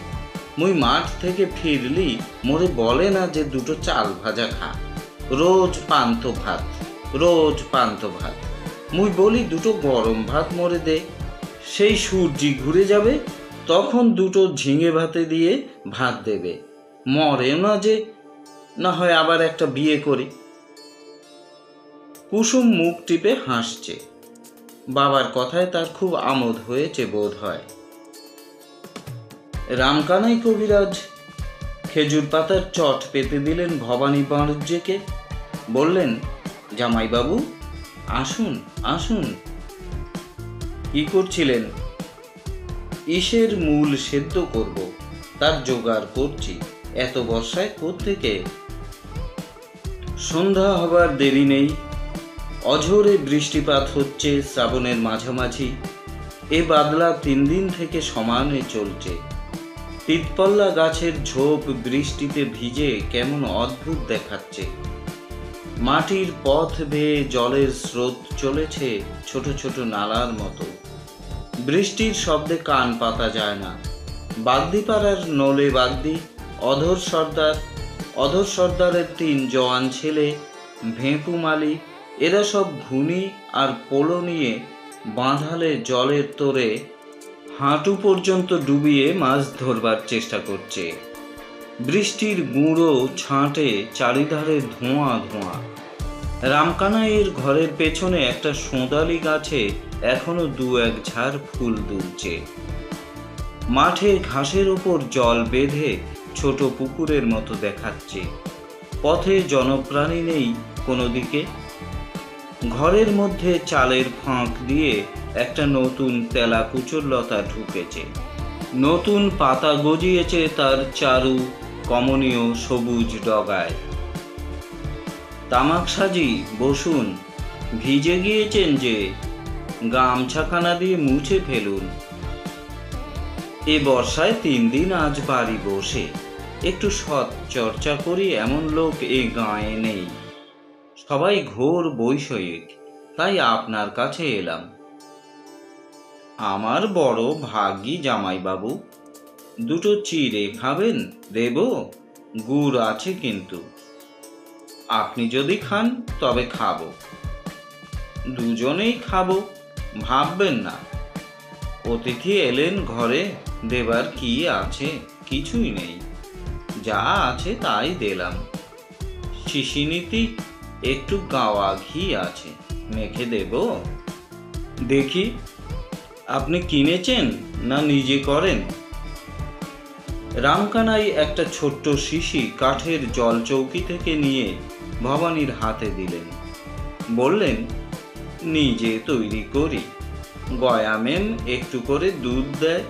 মুই মাঠ থেকে ফিরলি মোরে বলে না যে দুটো চাল ভাজা খা, রোজ পান্থ ভাত, রোজ পান্থ ভাত। মুই বলি দুটো গরম ভাত মোরে দে। সেই সূর্যি ঘুরে যাবে, তখন দুটো ঝিঙে ভাতে দিয়ে ভাত দেবে। মরে না যে, না হয় আবার একটা বিয়ে করি। কুসুম মুখ টিপে হাসছে। বাবার কথায় তার খুব আমোদ হয়েছে বোধ হয়। রামকানাই কবিরাজ খেজুর পাতার চট পেতে দিলেন ভবানী বাণিজ্যকে। বললেন, জামাইবাবু, আসুন আসুন। কি করছিলেন? ইসের মূল সেদ্ধ করব, তার জোগাড় করছি। এত বর্ষায় কোত্থেকে? সন্ধ্যা হবার দেরি নেই। অঝোরে বৃষ্টিপাত হচ্ছে শ্রাবণের মাঝামাঝি। এ বাদলা 3 দিন থেকে সমানে চলছে। তিতপল্লা গাছের ঝোপ বৃষ্টিতে ভিজে কেমন অদ্ভুত দেখাচ্ছে। মাটির পথ বেয়ে জলের স্রোত চলেছে ছোট ছোট নালার মতো। বৃষ্টির শব্দে কান পাতা যায় না। বাগদিপাড়ার নলে বাগদি, অধর সর্দারের 3 জওয়ান ছেলে, ভেঁপু মালি, এরা সব ঘুনি আর পোলো নিয়ে বাঁধালে জলের তোরে হাঁটু পর্যন্ত ডুবিয়ে মাছ ধরবার চেষ্টা করছে। বৃষ্টির গুঁড়ো ছাঁটে চারিধারে ধোঁয়া ধোঁয়া। রামকানাইয়ের ঘরের পেছনে একটা সোঁদালি গাছে এখনো 2-1 ঝাড় ফুল দুলছে। মাঠে ঘাসের ওপর জল বেঁধে ছোট পুকুরের মতো দেখাচ্ছে। পথে জনপ্রাণী নেই কোনো দিকে। ঘরের মধ্যে চালের ফাঁক দিয়ে একটা নতুন তেলা কুচুরলতা ঢুকেছে। নতুন পাতা গজিয়েছে তার চারু কমনীয় সবুজ ডগায়। তামাক সাজি, বসুন। ভিজে গিয়েছেন যে, গামছাখানা দিয়ে মুছে ফেলুন। এ বর্ষায় 3 দিন আজ বাড়ি বসে একটু সৎ চর্চা করি এমন লোক এ গাঁয়ে নেই। সবাই ঘোর বৈষয়িক, তাই আপনার কাছে এলাম। আমার বড় ভাগ্যি জামাইবাবু। 2টো চিড়ে খাবেন? দেব, গুড় আছে কিন্তু। আপনি যদি খান তবে খাবো। দুজনেই খাবো, ভাববেন না। অতিথি এলেন ঘরে, দেবার কি আছে? কিছুই নেই, যা আছে তাই দিলাম। শিশিনীতি একটু গাওয়া ঘি আছে, মেখে দেব। দেখি, আপনি কিনেছেন না নিজে করেন? রামকানাই একটা ছোট্ট শিশি কাঠের জল চৌকি থেকে নিয়ে ভবানীর হাতে দিলেন। বললেন, নিজে তৈরি করি। গয়ামেম একটু করে দুধ দেয়,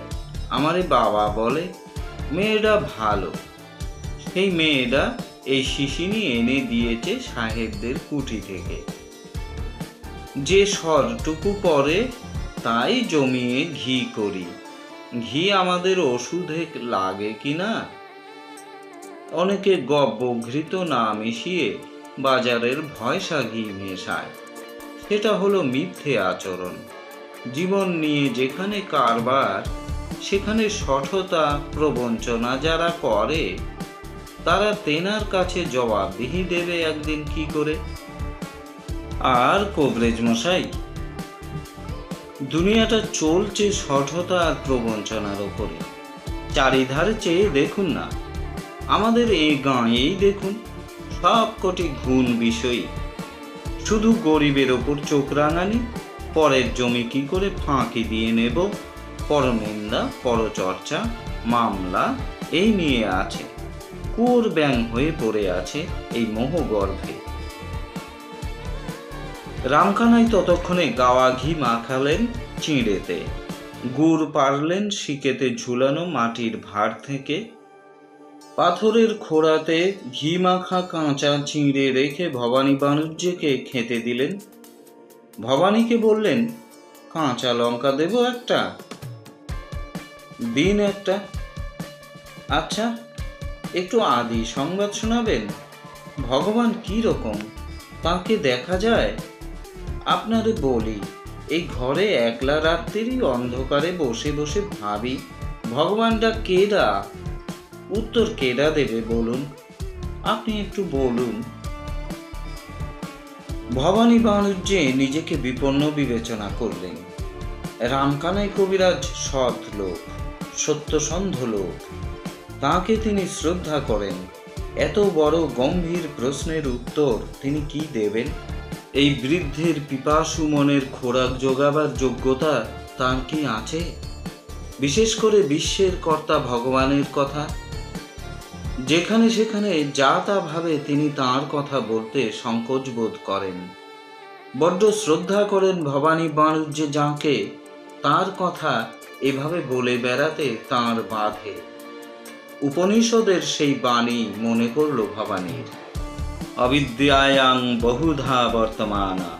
আমারে বাবা বলে। মেয়েটা ভালো। সেই মেয়েটা এই শিশিনি এনে দিয়েছে সাহেবদের কুঠি থেকে। যে সরটুকু পরে তাই জমিয়ে ঘি করি। ঘি আমাদের ওষুধে লাগে কিনা? অনেকে গব্যঘৃত না মিশিয়ে বাজারের ভয়সা ঘি মেশায়। সেটা হলো মিথ্যে আচরণ। জীবন নিয়ে যেখানে কারবার, সেখানে সঠতা প্রবঞ্চনা যারা করে, তারা তেনার কাছে জবাবদিহি দেবে একদিন কি করে। আর কবরেজ মশাই, দুনিয়াটা চলছে সঠতা আর প্রবঞ্চনার ওপরে। চারিধারে চেয়ে দেখুন না, আমাদের এই গাঁয়েই দেখুন, সব কটি ঘুণ বিষয়ী। শুধু গরিবের ওপর চোখ রাঙানি, পরের জমি কি করে ফাঁকি দিয়ে নেব, পরনিন্দা, পরচর্চা, মামলা এই নিয়ে আছে। কুয়োর ব্যাং হয়ে পড়ে আছে এই মোহগর্ভে। রামকানাই ততক্ষণে গাওয়া ঘি মাখালেন চিঁড়েতে, গুড় পারলেন শিকেতে ঝুলানো মাটির ভাঁড় থেকে। পাথরের খোড়াতে ঘি মাখা কাঁচা চিঁড়ে রেখে ভবানী বাণিজ্যকে খেতে দিলেন। ভবানীকে বললেন, কাঁচা লঙ্কা দেব একটা? দিন একটা। আচ্ছা, একটু আদি সংবাদ শোনাবেন? ভগবান কি রকম, তাকে দেখা যায়? আপনারে বলি, এই ঘরে একলা রাত্রিরই অন্ধকারে বসে বসে ভাবি, ভগবানটা কেডা? উত্তর কেডা দেবে বলুন? আপনি একটু বলুন। ভবানী বাণিজ্যে নিজেকে বিপন্ন বিবেচনা করলেন। রামকানাই কবিরাজ সৎ লোক, সত্যসন্ধ লোক, তাঁকে তিনি শ্রদ্ধা করেন। এত বড় গম্ভীর প্রশ্নের উত্তর তিনি কি দেবেন? এই বৃদ্ধের পিপাসু মনের খোরাক যোগাবার যোগ্যতা তার কি আছে? বিশেষ করে বিশ্বের কর্তা ভগবানের কথা। যেখানে সেখানে যা তা ভাবে তিনি তাঁর কথা বলতে সংকোচ বোধ করেন। বড্ড শ্রদ্ধা করেন ভবানী বাণিজ্য যাঁকে, তার কথা এভাবে বলে বেড়াতে তাঁর বাধে। উপনিষদের সেই বাণী মনে করল ভবানীর। অবিদ্যায়াং বহুধা বর্তমানা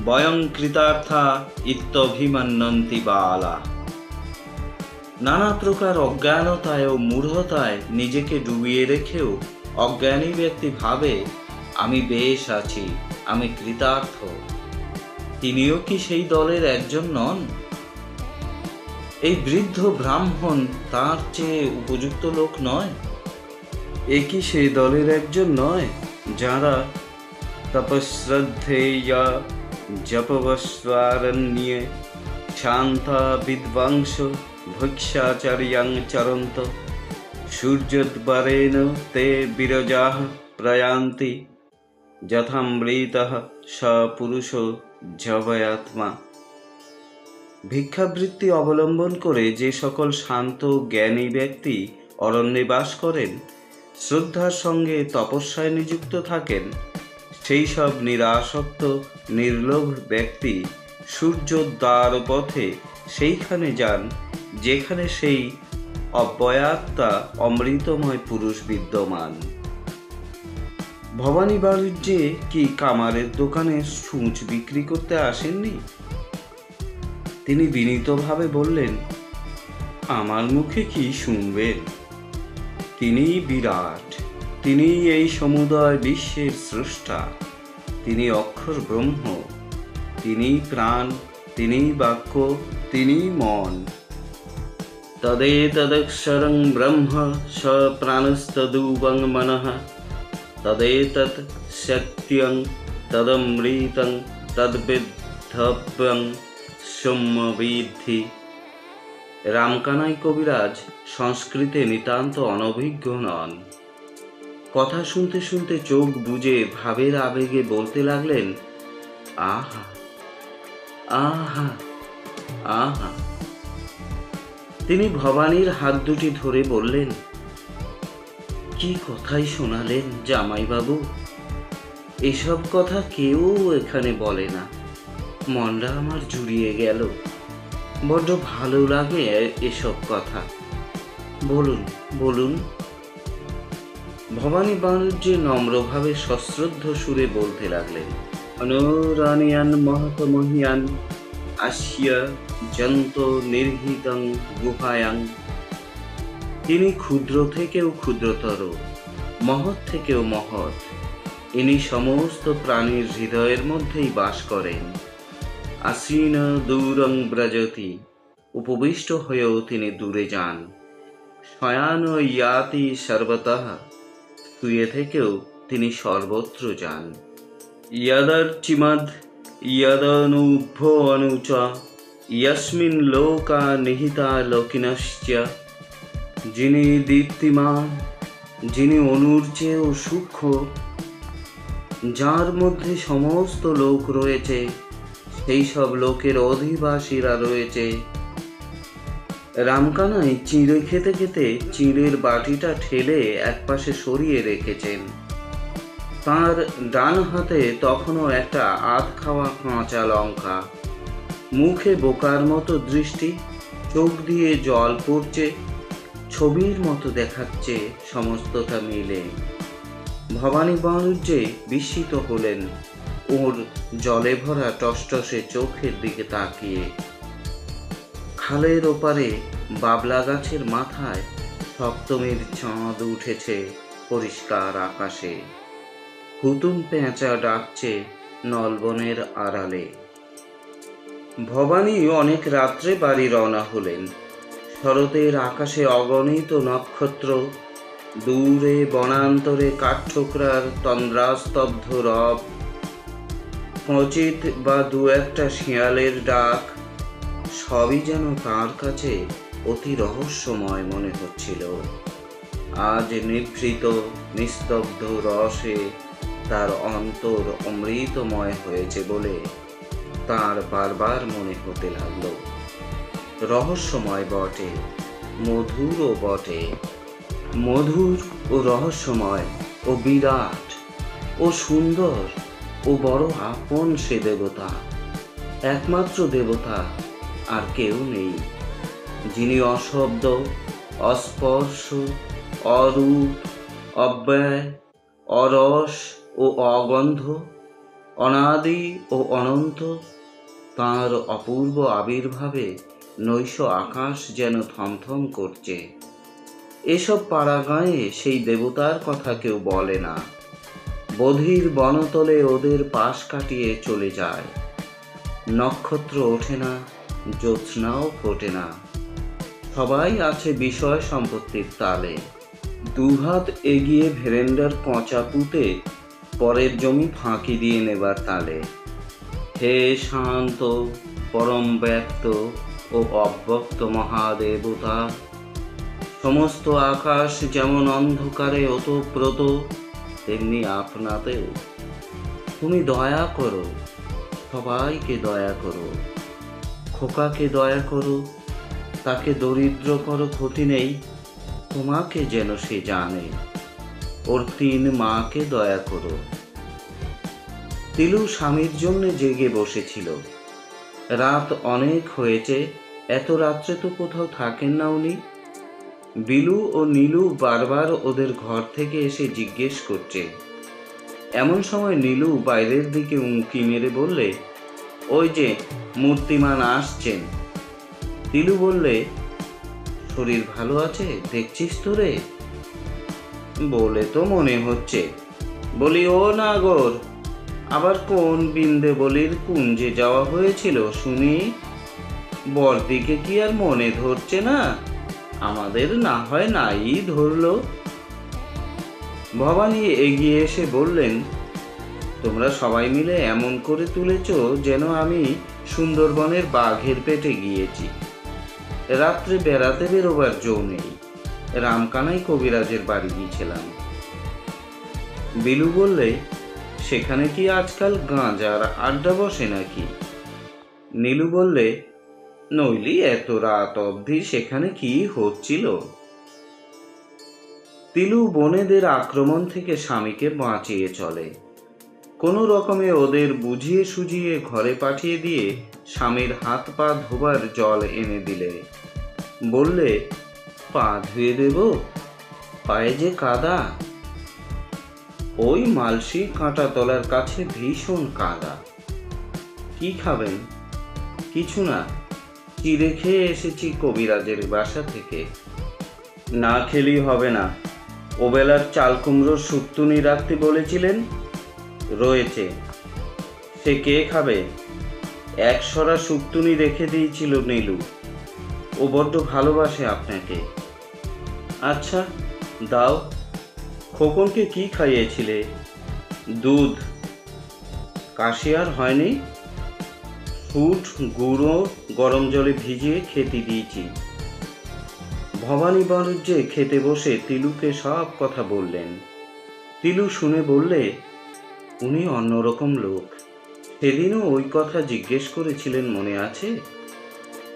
বয়ং কৃতার্থা ইত্যভিমান্নন্তি বালা। নানা প্রকার অজ্ঞানতায় ও মূঢ়তায় নিজেকে ডুবিয়ে রেখেও অজ্ঞানী ব্যক্তি ভাবে আমি বেশ আছি, আমি কৃতার্থ। তিনিও কি সেই দলের একজন নন? এই বৃদ্ধ ব্রাহ্মণ তার চেয়ে উপযুক্ত লোক নয়? এ কি সেই দলের একজন নয় যারা তপশ্রদ্ধেয়া জপবস্বারণ্যে শান্তা বিদ্বাংস ভক্ষ্যাচার্যাং চরন্ত সূর্যোদ্বারেণ তে বিরজাঃ প্রয়ান্তি যথামৃতঃ স পুরুষো জবয়াত্মা। ভিক্ষাবৃত্তি অবলম্বন করে যে সকল শান্ত জ্ঞানী ব্যক্তি অরণ্যে বাস করেন, শ্রদ্ধার সঙ্গে তপস্যায় নিযুক্ত থাকেন, সেই সব নিরাসক্ত নির্লোভ ব্যক্তি সূর্যোদ্বার পথে সেইখানে যান যেখানে সেই অব্যয়াত্মা অমৃতময় পুরুষ বিদ্যমান। ভবানী বাণিজ্যে কি কামারের দোকানে সূঁচ বিক্রি করতে আসেননি? তিনি বিনীতভাবে বললেন, আমার মুখে কি শুনবেন? তিনিই বিরাট, তিনিই এই সমুদয় বিশ্বের স্রষ্টা, তিনি অক্ষর ব্রহ্ম, তিনিই প্রাণ, তিনিই বাক্য, তিনিই মন। তদেতদক্ষরং ব্রহ্ম স প্রাণস্তদুবং মনঃ তদেতৎ সত্যং তদমৃতং তদ্বিদ্ধব্যং সম্যবিদ্ধি। রামকানাই কবিরাজ সংস্কৃতে নিতান্ত অনভিজ্ঞ নন। কথা শুনতে শুনতে চোখ বুজে ভাবের আবেগে বলতে লাগলেন, আহা আহা আহা। তিনি ভবানীর হাত দুটি ধরে বললেন, কি কথাই শোনালেন জামাইবাবু, এসব কথা কেউ এখানে বলে না। মনটা আমার জুড়িয়ে গেল, বড্ড ভালো লাগে এসব কথা। বলুন বলুন। ভবানী বাণিজ্যে নম্রভাবে সশ্রদ্ধ সুরে বলতে লাগলেন, অনুরানিয়ান মহত মহিয়ান আস্য জন্ত নির্হিতং গুহায়াং। তিনি ক্ষুদ্র থেকেও ক্ষুদ্রতর, মহৎ থেকেও মহৎ, ইনি সমস্ত প্রাণীর হৃদয়ের মধ্যেই বাস করেন। আসীন দূরং ব্রজতি, উপবিষ্ট হয়েও তিনি দূরে যান। শয়ান ইয়াতি সর্বতঃ, শুয়ে থেকেও তিনি সর্বত্র যান। ইয়দর্চিমদ ইয়দনুভ্য অনুচ ইয়স্মিন লোকা নিহিতা লোকিনশ্চ। যিনি দীপ্তিমান, যিনি অনুর চেয়েও সূক্ষ্ম, যার মধ্যে সমস্ত লোক রয়েছে, সেই সব লোকের অধিবাসীরা রয়েছে। রামকানাই চিঁড়ে খেতে খেতে চিঁড়ের বাটিটা ঠেলে একপাশে সরিয়ে রেখেছেন। তাঁর ডান হাতে তখনও একটা আধ খাওয়া কাঁচা লঙ্কা। মুখে বোকার মতো দৃষ্টি, চোখ দিয়ে জল পড়ছে, ছবির মতো দেখাচ্ছে সমস্তটা মিলে। ভবানী বাণিজ্যে বিস্মিত হলেন ওর জলে ভরা টসটসে চোখের দিকে তাকিয়ে। খালের ওপারে বাবলা গাছের মাথায় সপ্তমীর চাঁদ উঠেছে পরিষ্কার আকাশে। হুতুম পেঁচা ডাকছে নলবনের আড়ালে। ভবানী অনেক রাত্রে বাড়ি রওনা হলেন। শরতের আকাশে অগণিত নক্ষত্র, দূরে বনান্তরে কাঠঠোকরার তন্দ্রাস্তব্ধ রব, কচিত বা দু একটা শিয়ালের ডাক, সবই যেন তাঁর কাছে অতি রহস্যময় মনে হচ্ছিল। আজ নিভৃত নিস্তব্ধ রসে তার অন্তর অমৃতময় হয়েছে বলে তাঁর বারবার মনে হতে লাগলো। রহস্যময় বটে, মধুরও বটে, মধুর ও রহস্যময় ও বিরাট ও সুন্দর ও বড় আপন সে দেবতা, একমাত্র দেবতা, আর কেউ নেই, যিনি অশব্দ, অস্পর্শ, অরূপ, অব্যয়, অরস ও অগন্ধ, অনাদি ও অনন্ত। তাঁর অপূর্ব আবির্ভাবে নৈশ আকাশ যেন থমথম করছে। এসব পাড়া গাঁয়ে সেই দেবতার কথা কেউ বলে না। বধির বনতলে ওদের পাশ কাটিয়ে চলে যায়। নক্ষত্র ওঠে না, জ্যোৎস্নাও ফোটে না। সবাই আছে বিষয় সম্পত্তির তালে। দুহাত এগিয়ে ভেরেন্ডার কঁচা পুঁতে পরের জমি ফাঁকি দিয়ে নেবার তালে। হে শান্ত, পরম ব্যক্ত ও অব্যক্ত মহাদেবতা, সমস্ত আকাশ যেমন অন্ধকারে ওতপ্রোত, তেমনি আপনাতেও। তুমি দয়া করো, সবাইকে দয়া করো। খোকাকে দয়া করো, তাকে দরিদ্র করো, ক্ষতি নেই, তোমাকে যেন সে জানে। ওর 3 মাকে দয়া করো। তিলু স্বামীর জন্য জেগে বসেছিল। রাত অনেক হয়েছে, এত রাত্রে তো কোথাও থাকেন না উনি। বিলু ও নীলু বারবার ওদের ঘর থেকে এসে জিজ্ঞেস করছে। এমন সময় নীলু বাইরের দিকে উঁকি মেরে বললে, ওই যে মূর্তিমান আসছেন। তিলু বললে, শরীর ভালো আছে দেখছিস তো রে? বলে তো মনে হচ্ছে। বলি, ও নাগর, আবার কোন বিন্দে বলির কুঞ্জে যাওয়া হয়েছিল শুনি? বরদিকে কি আর মনে ধরছে না? আমাদের না হয় নাই ধরলো। ভবানী এগিয়ে এসে বললেন, তোমরা সবাই মিলে এমন করে তুলেছ যেন আমি সুন্দরবনের বাঘের পেটে গিয়েছি। রাত্রে বেড়াতে বেরোবার জো নেই। রামকানাই কবিরাজের বাড়ি গিয়েছিলাম। বিলু বললে, সেখানে কি আজকাল গাঁজার আড্ডা বসে নাকি? নীলু বললে, নইলি এত রাত অবধি সেখানে কি হচ্ছিল? তিলু বনেদের আক্রমণ থেকে স্বামীকে বাঁচিয়ে চলে। কোনো রকমে ওদের বুঝিয়ে সুঝিয়ে ঘরে পাঠিয়ে দিয়ে স্বামীর হাত পা ধোবার জল এনে দিলে। বললে, পা ধুয়ে দেব, পায়ে যে কাদা। ওই মালসি কাঁটা তলার কাছে ভীষণ কাদা। কি খাবেন? কিছু না, চিড়ে খেয়ে এসেছি কবিরাজের বাসা থেকে। না খেলেই হবে না। ওবেলার চাল কুমড়োর শুক্তুনি রাখতে বলেছিলেন, রয়েছে। সে কে খাবে? 1 সরা শুক্তুনি রেখে দিয়েছিল নীলু। ও বড্ড ভালোবাসে আপনাকে। আচ্ছা দাও। খোকনকে কি খাইয়েছিলে? দুধ। কাশি আর হয়নি? ফুট গুঁড়ো গরম জলে ভিজিয়ে খেতে দিয়েছি। ভবানী বাণিজ্যে খেতে বসে তিলুকে সব কথা বললেন। তিলু শুনে বললে, উনি অন্যরকম লোক। সেদিনও ওই কথা জিজ্ঞেস করেছিলেন, মনে আছে?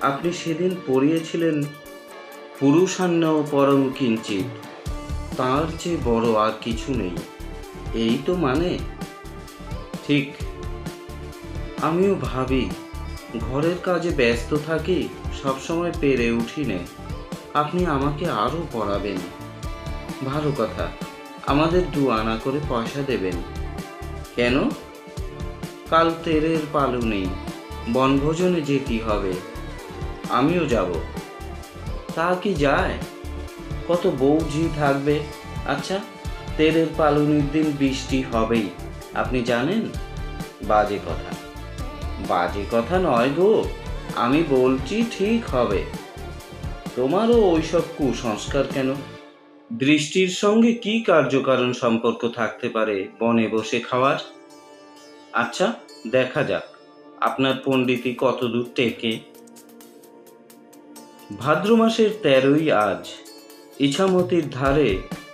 আপনি সেদিন পড়িয়েছিলেন, পুরুষান্ন পরম কিঞ্চিৎ, তার চেয়ে বড় আর কিছু নেই। এই তো মানে? ঠিক। আমিও ভাবি, ঘরের কাজে ব্যস্ত থাকি, সবসময় পেরে উঠি নে। আপনি আমাকে আরও পড়াবেন। ভালো কথা, আমাদের 2 আনা করে পয়সা দেবেন। কেন? কাল তেরের পালু নেই, বনভোজনে যেতে হবে। আমিও যাব। তা কি যায়? কত বউঝি থাকবে। আচ্ছা, তেরের পালুনির দিন বৃষ্টি হবেই, আপনি জানেন? বাজে কথা। বাজে কথা নয় গো, আমি বলছি ঠিক হবে। তোমারও ওইসব কুসংস্কার কেন? দৃষ্টির সঙ্গে কি কার্যকারণ সম্পর্ক থাকতে পারে বনে বসে খাওয়ার? আচ্ছা, দেখা যাক আপনার পণ্ডিতি কতদূর টেকে। ভাদ্র মাসের 13ই আজ। ইছামতির ধারে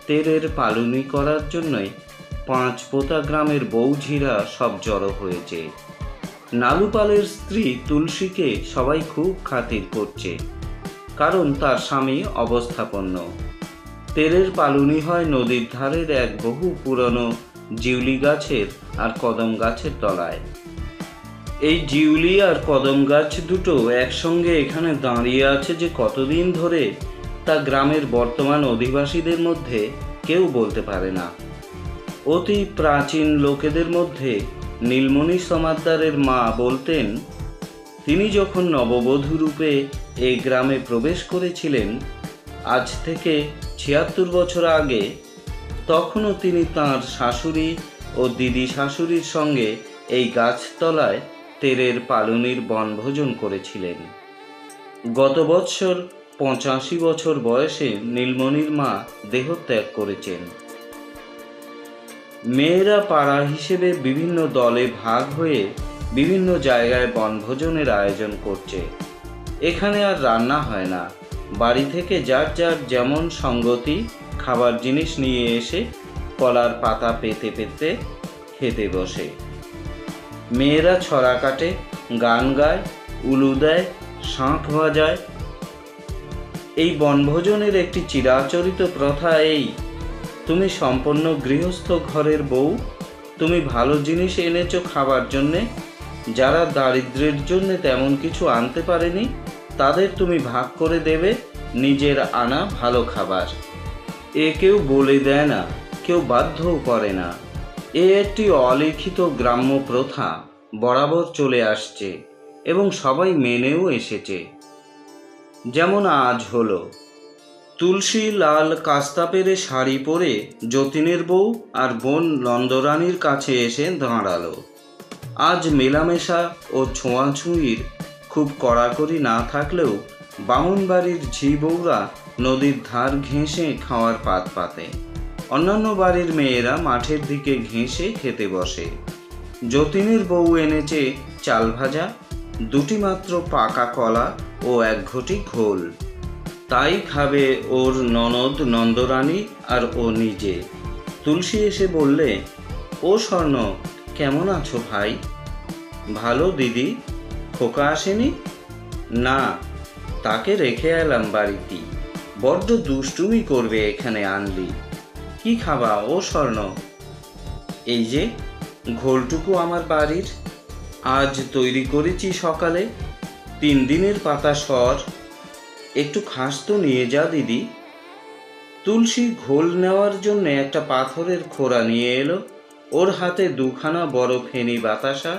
তেরের পালুনি করার জন্যই 5 পোতা গ্রামের বউঝিরা সব জড়ো হয়েছে। নালুপালের স্ত্রী তুলসীকে সবাই খুব খাতির করছে, কারণ তার স্বামী অবস্থাপন্ন। তেরের পালুনি হয় নদীর ধারের এক বহু পুরনো জিউলি গাছের আর কদম গাছের তলায়। এই জিউলি আর কদম গাছ দুটো একসঙ্গে এখানে দাঁড়িয়ে আছে যে কতদিন ধরে, তা গ্রামের বর্তমান অধিবাসীদের মধ্যে কেউ বলতে পারে না। অতি প্রাচীন লোকেদের মধ্যে নীলমণি সমাদ্দারের মা বলতেন, তিনি যখন নববধূ রূপে এই গ্রামে প্রবেশ করেছিলেন আজ থেকে ৭৬ বছর আগে, তখনও তিনি তাঁর শাশুড়ি ও দিদি শাশুড়ির সঙ্গে এই গাছতলায় তেরের পালুনির বনভোজন করেছিলেন। গত বৎসর ৮৫ বছর বয়সে নীলমণির মা দেহত্যাগ করেছেন। মেয়েরা পাড়া হিসেবে বিভিন্ন দলে ভাগ হয়ে বিভিন্ন জায়গায় বনভোজনের আয়োজন করছে। এখানে আর রান্না হয় না, বাড়ি থেকে যার যার যেমন সঙ্গতি খাবার জিনিস নিয়ে এসে কলার পাতা পেতে পেতে খেতে বসে। মেয়েরা ছড়া কাটে, গান গায়, উলু দেয়, শাঁখ বাজায়। এই বনভোজনের একটি চিরাচরিত প্রথা এই, তুমি সম্পন্ন গৃহস্থ ঘরের বউ, তুমি ভালো জিনিস এনেছো খাবার জন্যে, যারা দারিদ্র্যের জন্যে তেমন কিছু আনতে পারেনি তাদের তুমি ভাগ করে দেবে নিজের আনা ভালো খাবার। এ কেউ বলে দেয় না, কেউ বাধ্যও করে না। এ একটি অলিখিত গ্রাম্য প্রথা, বরাবর চলে আসছে এবং সবাই মেনেও এসেছে। যেমন আজ হলো, তুলসী লাল কাস্তা পেরে শাড়ি পরে যতীনের বউ আর বোন নন্দরানীর কাছে এসে দাঁড়ালো। আজ মেলামেশা ও ছোঁয়াছুঁয়ির খুব কড়াকড়ি না থাকলেও বামুনবাড়ির ঝি বউরা নদীর ধার ঘেঁষে খাওয়ার পাত পাতে, অন্যান্য বাড়ির মেয়েরা মাঠের দিকে ঘেঁষে খেতে বসে। যতীনের বউ এনেছে চাল ভাজা, দুটি মাত্র পাকা কলা ও এক ঘটি ঘোল। তাই খাবে ওর ননদ নন্দরানী আর ও নিজে। তুলসী এসে বললে, ও স্বর্ণ, কেমন আছো ভাই? ভালো দিদি। খোকা আসেনি? না, তাকে রেখে এলাম বাড়িতে, বড্ড দুষ্টুমি করবে এখানে আনলি। কি খাবা ও স্বর্ণ? এই যে ঘোলটুকু আমার বাড়ির, আজ তৈরি করেছি সকালে, ৩ দিনের পাতা সর, একটু খাস তো নিয়ে যা দিদি। তুলসী ঘোল নেওয়ার জন্য একটা পাথরের খোড়া নিয়ে এলো। ওর হাতে 2খানা বড় ফেনি বাতাসা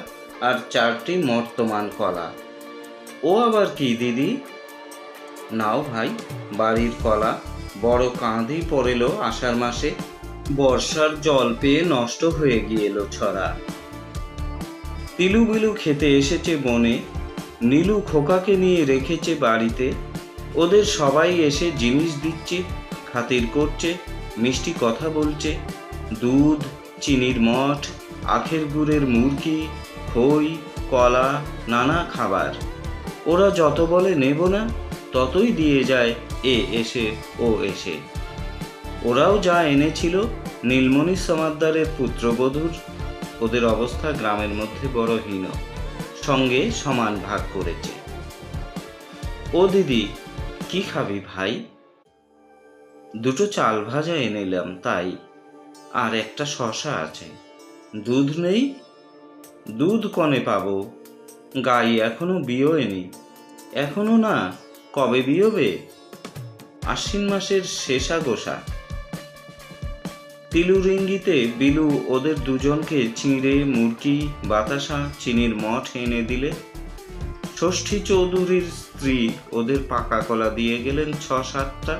আর 4টি মর্তমান কলা। ও আবার কি দিদি? নাও ভাই, বাড়ির কলা, বড় কাঁধি পড়েল আষাঢ় মাসে, বর্ষার জল পেয়ে নষ্ট হয়ে গিয়েল ছড়া। তিলু বিলু খেতে এসেছে বনে, নীলু খোকাকে নিয়ে রেখেছে বাড়িতে। ওদের সবাই এসে জিনিস দিচ্ছে, খাতির করছে, মিষ্টি কথা বলছে। দুধ, চিনির মঠ, আখের গুড়ের মুরগি, খই, কলা, নানা খাবার। ওরা যত বলে নেব না, ততই দিয়ে যায় এ এসে ও এসে। ওরাও যা এনেছিল নীলমণি সমাদ্দারের পুত্রবধূর, ওদের অবস্থা গ্রামের মধ্যে বড় হীন, সঙ্গে সমান ভাগ করেছে। ও দিদি, কি খাবি ভাই? 2টো চাল ভাজা এনেলাম তাই, আর একটা শশা আছে। দুধ নেই? দুধ কনে পাবো, গাই এখনো বিয়োয়নি। এখনো না? কবে বিয়োবে? আশ্বিন মাসের শেষা গোসা। তিলুর ইঙ্গিতে বিলু ওদের দুজনকে চিঁড়ে, মুরগি, বাতাসা, চিনির মঠ এনে দিলে। ষষ্ঠী চৌধুরীর স্ত্রী ওদের পাকা কলা দিয়ে গেলেন 6-7টা।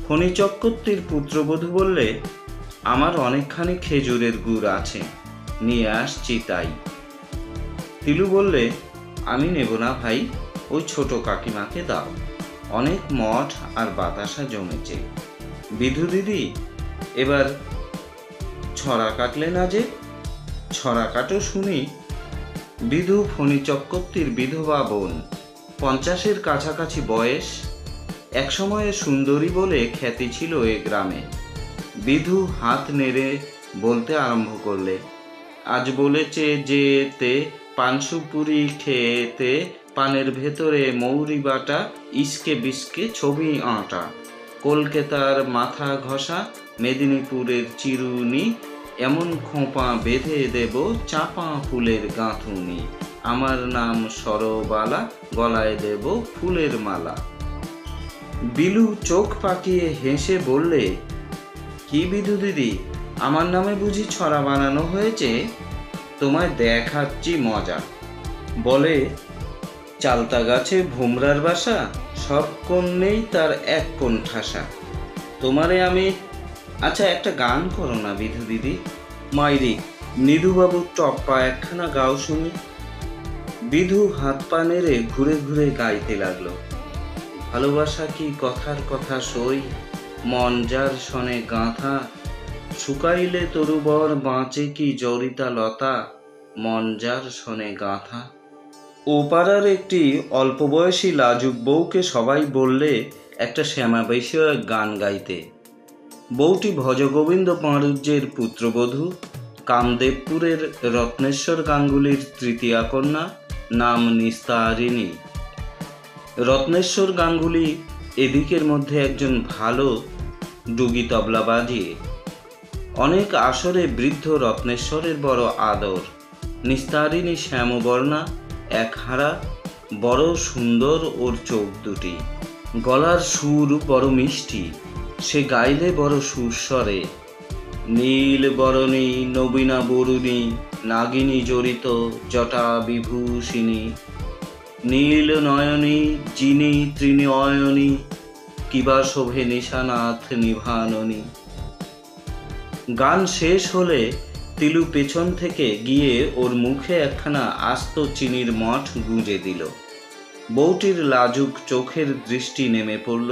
ফণি চক্রবর্তীর পুত্রবধূ বললে, আমার অনেকখানি খেজুরের গুড় আছে, নিয়ে আসছি তাই। তিলু বললে, আমি নেব না ভাই, ওই ছোট কাকিমাকে দাও, অনেক মঠ আর বাতাসা জমেছে। বিধু দিদি, এবার ছড়া কাটলে না যে? ছড়া কাটো শুনি। বিধু ফণি চক্রবর্তীর বিধবা বোন, 50-এর কাছাকাছি বয়স, একসময়ে সুন্দরী বলে খ্যাতি ছিল এ গ্রামে। বিধু হাত নেড়ে বলতে আরম্ভ করলে, আজ বলেছে যে তে পানসুপুরি খেয়েতে, পানের ভেতরে মৌরি বাটা, ইসকে বিস্কে ছবি আঁটা, কলকাতার মাথা ঘষা, মেদিনীপুরের চিরুনি, এমন খোঁপা বেঁধে দেব চাপা ফুলের গাঁথুনি। আমার নাম সরবালা, গলায় দেব ফুলের মালা। বিলু চোখ পাকিয়ে হেসে বললে, কি বিধু দিদি, আমার নামে বুঝি ছড়া বানানো হয়েছে? তোমায় দেখাচ্ছি মজা। বলে, চালতা গাছে ভোমরার বাসা, সব কোণ নেই তার এক কোণ ঠাসা। তোমারে আমি, আচ্ছা একটা গান করো না বিধু দিদি। মাইরি, নিধুবাবুর টপ্পা একখানা গাও শুনি। বিধু হাত পা নেড়ে ঘুরে ঘুরে গাইতে লাগলো, ভালোবাসা কি কথার কথা সই, মন যার শনে গাঁথা, শুকাইলে তরুবর বাঁচে কি জরিতা লতা, মন যার শনে গাঁথা। ও পাড়ার একটি অল্প বয়সী লাজুক বউকে সবাই বললে একটা শ্যামা বিষয়ক গান গাইতে। বউটি ভজগোবিন্দ পাঁড়ুজ্যের পুত্রবধূ, কামদেবপুরের রত্নেশ্বর গাঙ্গুলির তৃতীয়া কন্যা, নাম নিস্তারিণী। রত্নেশ্বর গাঙ্গুলি এদিকের মধ্যে একজন ভালো ডুগি তবলা বাজিয়ে। অনেক আসরে বৃদ্ধ রত্নেশ্বরের বড় আদর। নিস্তারিণী শ্যামবর্ণা, একহারা, বড় সুন্দর ওর চোখ দুটি। গলার সুর বড় মিষ্টি, সে গাইলে বড় সুস্বরে। নীল বরণী নবীনা বরুণী, নাগিনী জড়িত জটা বিভূষিণী, নীল নয়নী যিনি ত্রিনয়নী, কিবা শোভে নিশানাথ নিভাননী। গান শেষ হলে তিলু পেছন থেকে গিয়ে ওর মুখে একখানা আস্ত চিনির মঠ গুঁজে দিল। বউটির লাজুক চোখের দৃষ্টি নেমে পড়ল,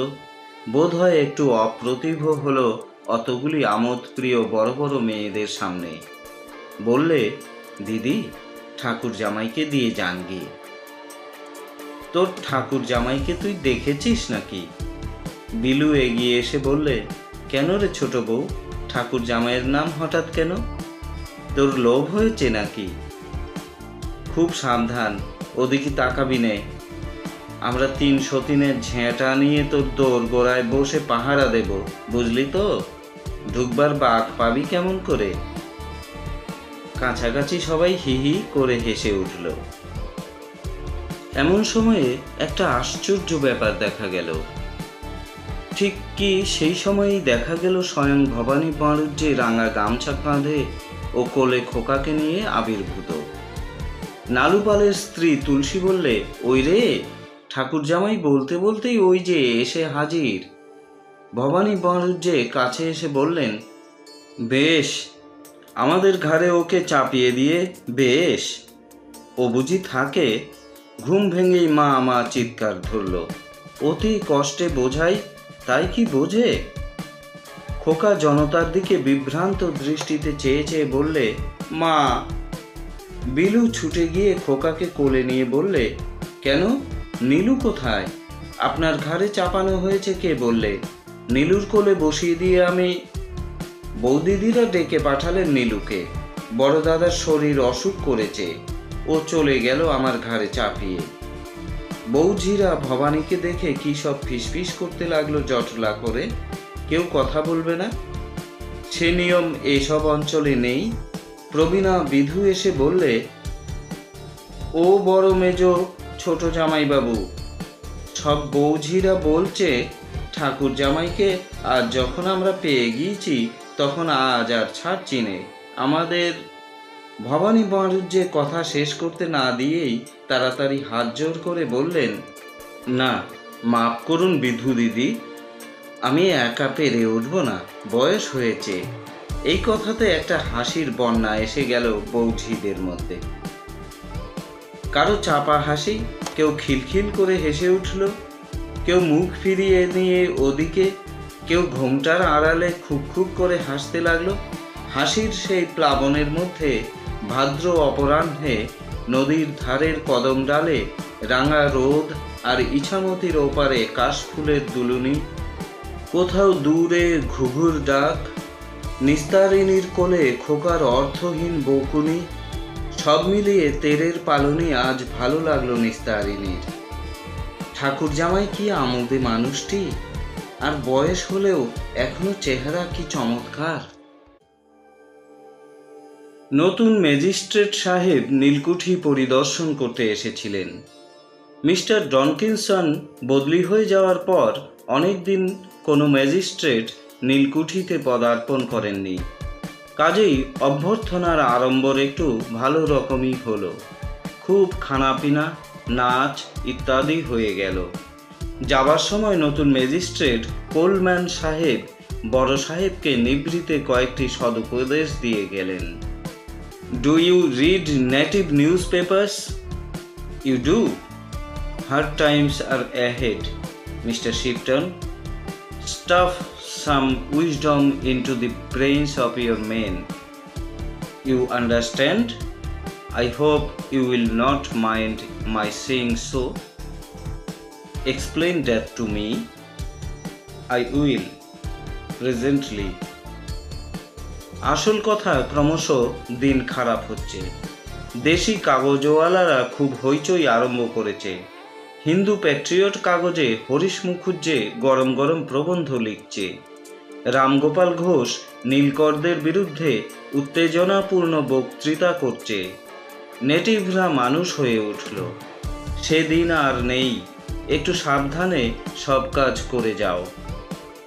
বোধহয় একটু অপ্রতিভ হলো অতগুলি আমোদপ্রিয় বড় বড় মেয়েদের সামনে। বললে, দিদি, ঠাকুর জামাইকে দিয়ে যান গিয়ে। তোর ঠাকুর জামাইকে তুই দেখেছিস নাকি? বিলু এগিয়ে এসে বললে, কেন রে ছোট বউ, ঠাকুর জামাইয়ের নাম হঠাৎ কেন? তোর লোভ হয়েছে নাকি? খুব সাবধান, ওদিকে তাকাবি নে। আমরা 3 সতীনের ঝেঁটা নিয়ে তোর দোর গোড়ায় বসে পাহারা দেব, বুঝলি তো? ঢুকবার বাঘ পাবি কেমন করে? কাছাকাছি সবাই হি হি করে হেসে উঠল। এমন সময়ে একটা আশ্চর্য ব্যাপার দেখা গেল। ঠিক কি সেই সময়েই দেখা গেল স্বয়ং ভবানী পাঁড়ুজ্যে রাঙা গামছা কাঁধে ও কোলে খোকাকে নিয়ে আবির্ভূত। নালুপালের স্ত্রী তুলসী বললে, ওই রে, ঠাকুর জামাই বলতে বলতেই ওই যে এসে হাজির। ভবানী পাঁড়ুজ্যে কাছে এসে বললেন, বেশ, আমাদের ঘাড়ে ওকে চাপিয়ে দিয়ে বেশ। ও বুঝি থাকে? ঘুম ভেঙেই মা মা চিৎকার ধরল। অতি কষ্টে বোঝাই, তাই কি বোঝে? খোকা জনতার দিকে বিভ্রান্ত দৃষ্টিতে চেয়ে চেয়ে বললে, মা। বিলু ছুটে গিয়ে খোকাকে কোলে নিয়ে বললে, কেন, নীলু কোথায়? আপনার ঘাড়ে চাপানো হয়েছে কে বললে? নীলুর কোলে বসিয়ে দিয়ে আমি। বৌদিদিরা ডেকে পাঠালেন নীলুকে। বড় দাদার শরীর অসুখ করেছে, ও চলে গেল আমার ঘাড়ে চাপিয়ে। বৌঝিরা ভবানীকে দেখে কি সব ফিসফিস করতে লাগলো জটলা করে। কেউ কথা বলবে না, সে নিয়ম এইসব অঞ্চলে নেই। প্রবীণা বিধু এসে বললে, ও বড় মেজ ছোট জামাইবাবু, সব বৌঝিরা বলছে ঠাকুর জামাইকে আজ যখন আমরা পেয়ে গিয়েছি তখন আজ আর ছাড়ছি নে আমাদের। ভবানী পাঁড়ুজ্যে কথা শেষ করতে না দিয়েই তাড়াতাড়ি হাত জোর করে বললেন, না, মাফ করুন বিধু দিদি, আমি একা পেরে উঠব না, বয়স হয়েছে। এই কথাতে একটা হাসির বন্যা এসে গেল বৌঝিদের মধ্যে। কারো চাপা হাসি, কেউ খিলখিল করে হেসে উঠল, কেউ মুখ ফিরিয়ে নিয়ে ওদিকে, কেউ ঘোমটার আড়ালে খুব খুব করে হাসতে লাগলো। হাসির সেই প্লাবনের মধ্যে ভাদ্র অপরাহ্নে নদীর ধারের কদম ডালে রাঙা রোদ আর ইছামতির ওপারে কাশফুলের দুলুনি, কোথাও দূরে ঘুঘুর ডাক, নিস্তারিণীর কোলে খোকার অর্থহীন বকুনি, সব মিলিয়ে তেরের পালনি আজ ভালো লাগলো নিস্তারিণীর। ঠাকুর জামাই কি আমোদে মানুষটি, আর বয়স হলেও এখনো চেহারা কি চমৎকার। নতুন ম্যাজিস্ট্রেট সাহেব নীলকুঠি পরিদর্শন করতে এসেছিলেন। মিস্টার ডনকিনসন বদলি হয়ে যাওয়ার পর অনেক দিন কোনো ম্যাজিস্ট্রেট নীলকুঠিতে পদার্পণ করেননি। কাজেই অভ্যর্থনার আড়ম্বর একটু ভালো রকমই হলো। খুব খানাপিনা, নাচ ইত্যাদি হয়ে গেল। যাবার সময় নতুন ম্যাজিস্ট্রেট কোলম্যান সাহেব বড় সাহেবকে নিভৃতে কয়েকটি সদুপদেশ দিয়ে গেলেন। Do you read native newspapers? You do? Hard times are ahead, Mr. Shipton. Stuff some wisdom into the brains of your men. You understand? I hope you will not mind my saying so. Explain that to me. I will, presently. আসল কথা, ক্রমশ দিন খারাপ হচ্ছে। দেশি কাগজওয়ালারা খুব হইচই আরম্ভ করেছে। হিন্দু প্যাট্রিয়ট কাগজে হরিশ মুখুজ্জে গরম গরম প্রবন্ধ লিখছে। রামগোপাল ঘোষ নীলকরদের বিরুদ্ধে উত্তেজনাপূর্ণ বক্তৃতা করছে। নেটিভরা মানুষ হয়ে উঠল। সেদিন আর নেই। একটু সাবধানে সব কাজ করে যাও।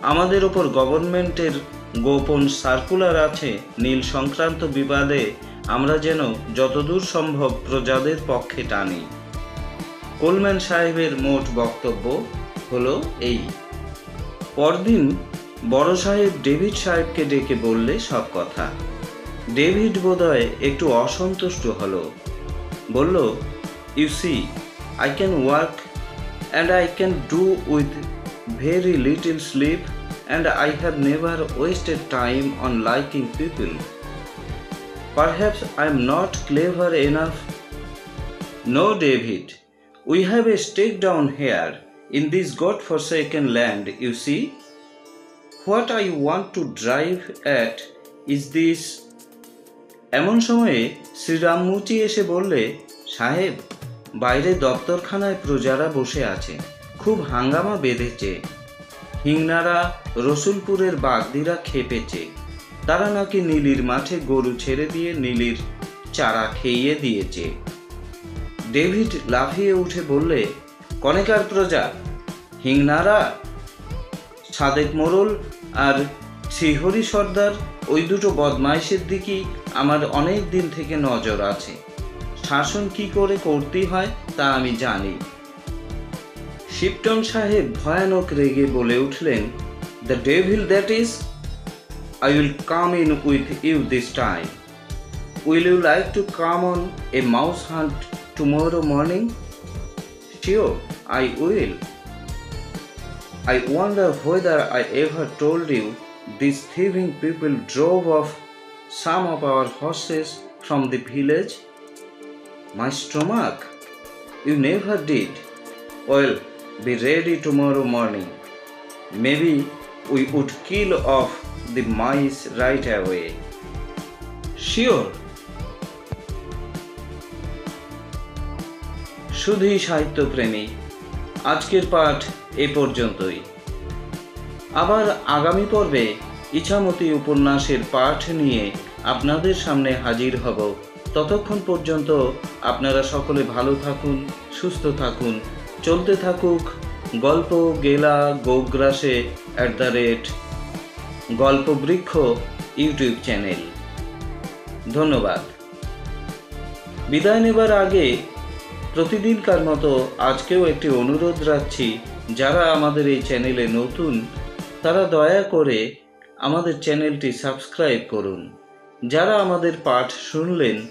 আমাদের ওপর গভর্নমেন্টের গোপন সার্কুলার আছে। নীল সংক্রান্ত বিবাদে আমরা যেন যতদূর সম্ভব প্রজাদের পক্ষে টানি। কোলম্যান সাহেবের মোট বক্তব্য হলো এই। পরদিন বড় সাহেব ডেভিড সাহেবকে ডেকে বললে সব কথা। ডেভিড বোধহয় একটু অসন্তুষ্ট হলো। বলল, you see, I can work and I can do with very little sleep and I have never wasted time on liking people. Perhaps I am not clever enough. No David, we have a stake down here in this God-forsaken land, you see. What I want to drive at is this. এমন সময়ে শ্রীরাম মুচি এসে বললে, সাহেব, বাইরে দপ্তরখানায় প্রজারা বসে আছে, খুব হাঙ্গামা বেঁধেছে। হিংনারা রসুলপুরের বাগদিরা খেপেছে। তারা নাকি নীলির মাঠে গরু ছেড়ে দিয়ে নীলির চারা খেয়ে দিয়েছে। ডেভিড লাফিয়ে উঠে বললে, কনেকার প্রজা? হিংনারা? সাদেক মোড়ল আর শ্রীহরি সর্দার, ওই দুটো বদমাইশের দিকেই আমার অনেক দিন থেকে নজর আছে। শাসন কি করে করতে হয় তা আমি জানি। শিপটন সাহেব ভয়ানক রেগে বলে উঠলেন, the devil that is, I will come in with you this time. Will you like to come on a mouse hunt tomorrow morning? Sure, I will. I wonder whether I ever told you these thieving people drove off some of our horses from the village? My stomach, you never did. Well, be ready tomorrow morning. Maybe we would kill off the mice right away. Sure. শুধুই সাহিত্যপ্রেমী, আজকের পাঠ এ পর্যন্তই। আবার আগামী পর্বে ইছামতি উপন্যাসের পাঠ নিয়ে আপনাদের সামনে হাজির হব। ততক্ষণ পর্যন্ত আপনারা সকলে ভালো থাকুন, সুস্থ থাকুন। চলতে থাকুক গল্প গেলা গোগ্রাসে @গল্পবৃক্ষ ইউটিউব চ্যানেল। ধন্যবাদ। বিদায় নেবার আগে প্রতিদিনকার মতো আজকেও একটি অনুরোধ রাখছি, যারা আমাদের এই চ্যানেলে নতুন তারা দয়া করে আমাদের চ্যানেলটি সাবস্ক্রাইব করুন। যারা আমাদের পাঠ শুনলেন,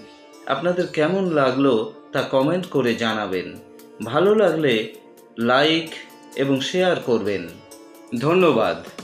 আপনাদের কেমন লাগলো তা কমেন্ট করে জানাবেন। ভালো লাগলে লাইক এবং শেয়ার করবেন। ধন্যবাদ।